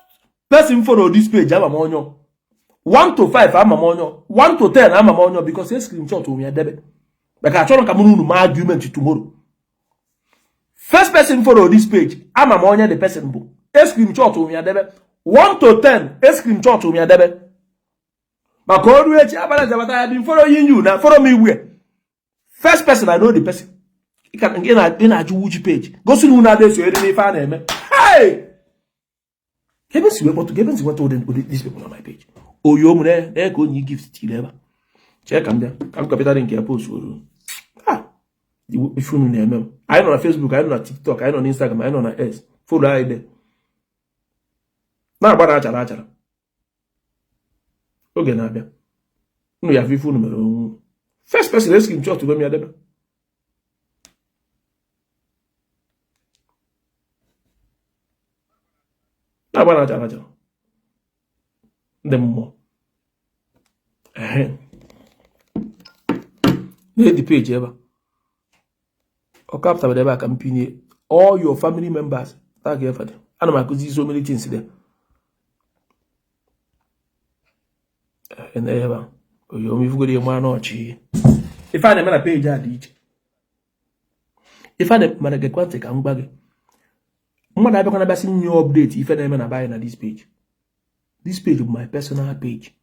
person follow this page, I'm a monyo. 1 to 5, I'm a monyo. 1 to 10, I'm a monyo because they screenshot to me a debit. But I try to come on my argument tomorrow. First person follow this page, I'm a monyo the person book. They screenshot to me a debit. 1 to 10, a screenshot to me a debit. But I've been following you now. Follow me where? First person, I know the person. You can get in a Juji page. Go to Nuna, so you didn't find him. Hey! Heavens, you want to give us what these people on my page. Oh, you're there, go and you give it ever. Check them there. I'm capital in care post. Ah, if you know, I know on Facebook, I know on TikTok, I know on Instagram, I know on S. Follow I there. Now, about Achara. Oge na-abịa unu ya fifu numero first person let's give shot to me adebe na bana acha ndị mmụọ na the page ebe o capture ebe aka mpinye all your family members tag effort ana m akụzi so many things there. Eba oyo mifugori yemwa nochi ifa na mena page adi iche ifa na mana ge kwante ka mgbage mmada abịakwa na basi new update ife na eme na buy na this page is my personal page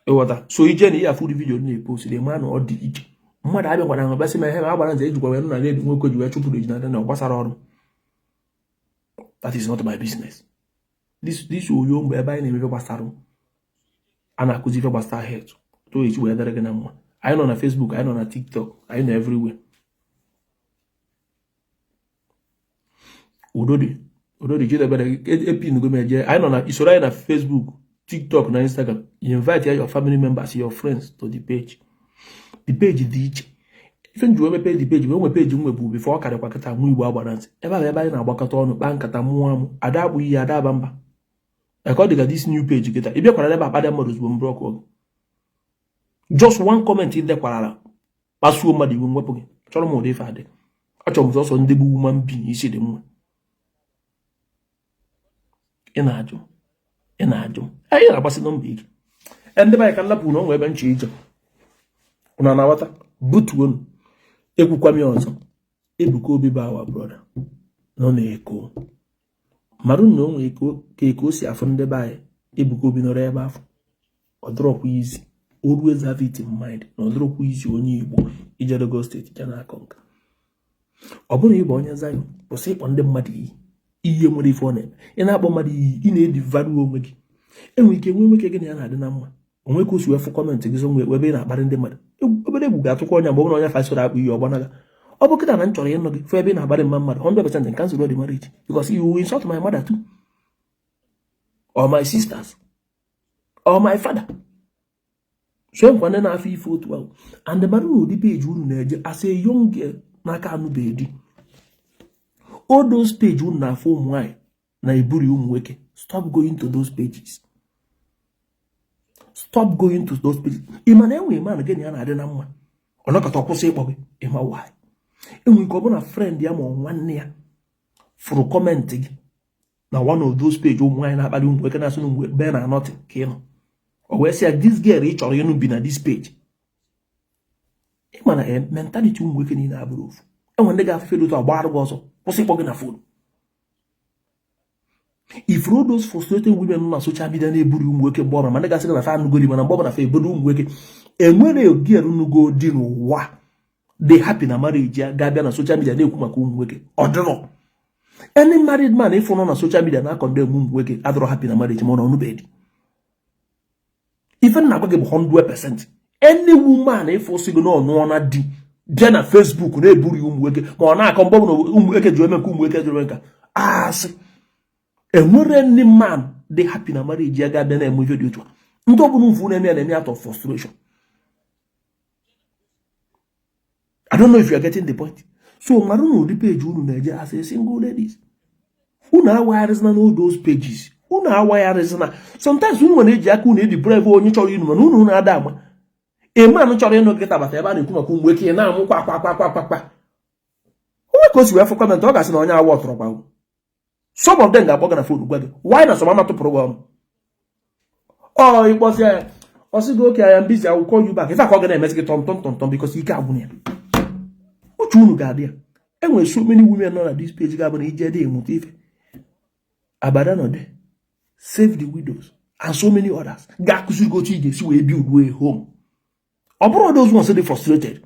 ewota so ije na ya full video na post the man or the iche mmada abịakwa na basi ma he agbara nze ejikwa wenu na le nwoke ji we chupu ejina na gbasara ọrụ. That is not my business. This oyo mgbe ebe anyị na-emefe gbasara a na-akụzi ife gbasara health to echi wee dere gị na mma. Anyị nọ na Facebook, anyị nọ na TikTok, anyị nọ everywhere. Udodi chidebere epin go meje anyị nọ na isoro anyị na Facebook, TikTok na Instagram, you invite your family members, your friends to the page. The page dị iche. Ife nju emepe the page, we page nwebu before ọ karịkwa kịta mụ Igbo agbaranze. Ebe ahụ ebe anyị na-agbakọta ọnụ kpaa nkata mụọ amụ, ada abụ ihe ada aba mba. According to this new page kịta, ị bịakwara ebe akpada mmadụ ozugbo mbụrụ ọkụ. Just one comment ị dekwarala kpasuo mmadụ iwu mwepụ gị. Chọrọ m ụdị ife adị. Achọrọ m sọsọ ndị bụ woman being isi dị mma. Ị na-ajụ. Anyị na-agbasị nọmba ike. Ndị be anyị ka nlapụ na onwe ebe nche ije. Una na-awata butuonu ekwukwa m ọzọ. Ebuka Obi bụ awa brother nọ na-eko. Marụ na onwe ka eko si afụ ndị be anyị. Ebuka Obi nọrọ ebe afọ. Ọ dịrọkwa izi. Always have it in mind na ọ dịrọkwa izi onye Igbo ije Lagos steeti je na-akọ nka. Ọ bụrụ ịbụ onye Zion kwụsị ịkpọ ndị mmadụ ihe nwere ife ọ na-eme. Ị na-akpọ mmadụ ị na-edi value onwe gị. Enwere ike nwe nwoke gị na ya na-adị na mma. Onwe ka o si wefụ kọmentị gị zonwe ebe ị na-akparị ndị mmadụ. Obere egwu ga-atụkwa onye mgbe ọ bụrụ onye fasoro akpụ ihe ọgbanaga. Ọ bụ kịta na m chọrọ ịnọ gị fụ ebe ị na-akparị mma mmadụ 100% in cancel the marriage because you will insult my mother too or my sisters or my father. So nkwane na-afọ ife otu ahụ and mmadụ na ụdị page unu na-eje as a young girl n'aka anụbeghị di. All those page unu na-afọ ụmụ nwaanyị na eburi ụmụ nwoke. Stop going to those pages. Stop going to those pages. Ịma na enwe man gị na ya na-adị na mma. Ọ nọkọta kwụsị ịkpọ gị. Ịma why? Enwe ike ọ bụ na friend ya ma nwanne ya fụrụ kọmentị gị na one of those page ụmụ nwaanyị na-akpali ụmụ nwoke na-asụ n'ụmụ be na nothing ka ị nọ. O wee sị ya this girl ị chọrọ ịnụ bi na this page. Ịma na mentality ụmụ nwoke niile abụrụ ofu. Enwe ndị ga-afụ fedo agbarụ gị ọzọ kwụsị ịkpọ gị na phone. If all those frustrated women na social media na-eburu ụmụ nwoke mgbe ọbụla ma ndị gasị na fa anụgodi mana mgbe ọbụla fa eburu ụmụ nwoke enwere ogi erunugo dị n'ụwa dị happy na marriage ya ga-abịa na social media na-ekwu maka ụmụ nwoke. Ọ dịrọ any married man ịfụ nọ na social media na-akọndem ụmụ nwoke adịrọ happy na marriage ma ọ ọnụbeghị. Ife na-agwa gị bụ 100%. Any woman ịfụ sigo na ọnụọ na di bịa na Facebook na-eburu ụmụ nwoke ma ọ na-akọ mgbe ọbụla ụmụ nwoke jụrụ eme nke ụmụ nwoke jụrụ nka asị enwere ndị man dị happy na marriage ya ga-abịa na-eme ife dị otu a. Ndị ọbụla mvu na-eme ya na-eme out of frustration. I don't know if you are getting the point. So marụ na ụdị page unu na-eje as a single ladies. Unu awagharịzina na all those pages. Unu awagharịzina. Sometimes unu nwere eji aka unu edi brave onye chọrọ inu mana unu na-ada ama. Man chọrọ ịnụ gị tabata ebe a na-ekwu maka ụmụ nwoke na-amụ kwa. Onwe ka o si wee fụ kọmentị ọ gasị na onye awa ọtọrọ gwa. Some of them ga-akpọ gị na phone gwa gị why na sọmama tụpụrụ gị ọnụ. Ọ ịkpọsị ya ọ sị gị okay I am busy I will call you back. Ife akọ gị na-emezi gị tọm because ike agwụna ya. Uche unu ga-adị ya. Enwere so many women nọ na this page ga-abụ na ije dị emụta ife. Abada nọ there. Save the widows and so many others. Ga-akụzi gị otu ị ga-esi wee build way home. Ọ bụrụ those ones dey frustrated.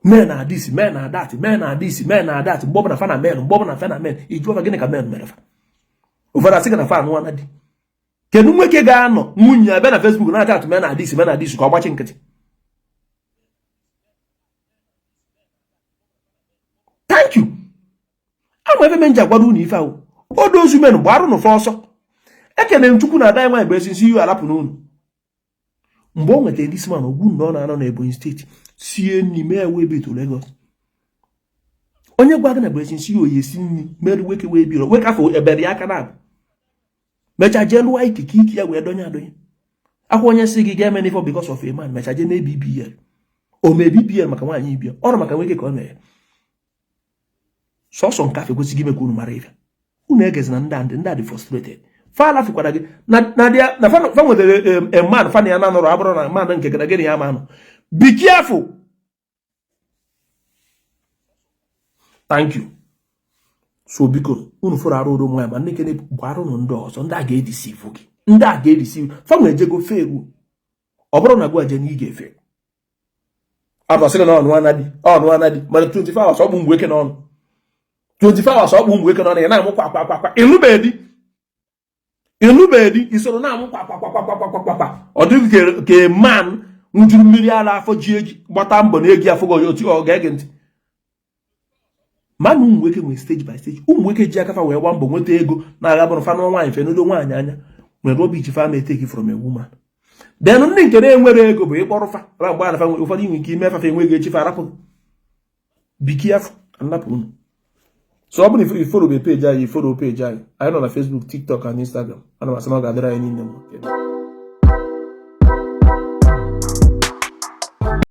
Men are this, men are that, men are this, men are that. Mgbe ọbụla fa na men, mgbe ọbụla fa na men. Iju ọfa gịnị ka men mere fa. Ụfọdụ asị gị na fa anụwa na di. Kedu nwoke ga-anọ nwunye ebe na Facebook na-acha atụ men are this, men are this ka ọ gbachi nkịtị. Thank you. Ama ebe men ji agwado unu ife ahụ. All those women gbarụ n'ụfọ ọsọ. Ekene m Chukwu na ada nwa Igbo esi ihu alapụ n'unu. Mgbe o nwetara this man ogwu na ọ na-anọ n'Ebonyi steeti sie nri mee wee bi to Lagos. Onye gwa gị na Ebonyi si oyi esi nri mere weke wee biro weke afọ ebere ya aka na mecha je lụọ ikike ya wee donye. Akwa onye si gị ga-eme n'ifo because of a man mecha je mee BBL. O mee BBL maka nwaanyị ibia ọrụ maka nwoke ka ọ mere. Sọsọ nke afọ ekwesịghị ime ka unu mara ife. Unu egezi na ndị adị frustrated. Fala fikwara gị na fa nwetara man fa na ya na-anọrọ abụrụ na man nke gị ya ma nọ. Be careful. Thank you. So biko unu fọrọ arụ ụrụ nwa ma ndị kene gbarụ nụ ndị ọzọ ndị a ga-edisivu gị. Ndị a ga-edisivu. Fa nwere jego fegu. Ọ bụrụ na gwa je na ị ga-efe. Abasị na ọnụ anadi mana 24 hours ọ bụ mgbe eke n'ọnụ. 24 hours ọ bụ mgbe eke n'ọnụ ya na-amụ kwa. Ịlụbedi isoro na-amụ kwa. Ọ dịghị ka man njuru mmiri ala afọ ji eji gbata mbọ na egi afọ gị otu ọ ga-ege ntị. Mmanụ ụmụ nwoke nwere stage by stage. Ụmụ nwoke ji akafa wee gba mbọ nweta ego na-agha bụrụ fa nụọ nwaanyị fe n'udo nwaanyị anya. nwere rubbish fa ma take from a woman. Then ndị nke na-enwere ego bụ ịkpọrụfa ra mgbe anafa ụfọdụ inwe ike ime fafa enweghị echife arapụ be careful anapụ unu. So ọ bụrụ ifolo be page anyị ifolo page anyị nọ na Facebook, TikTok and Instagram. Ana m asị na ọ ga-adịrị anyị niile mma.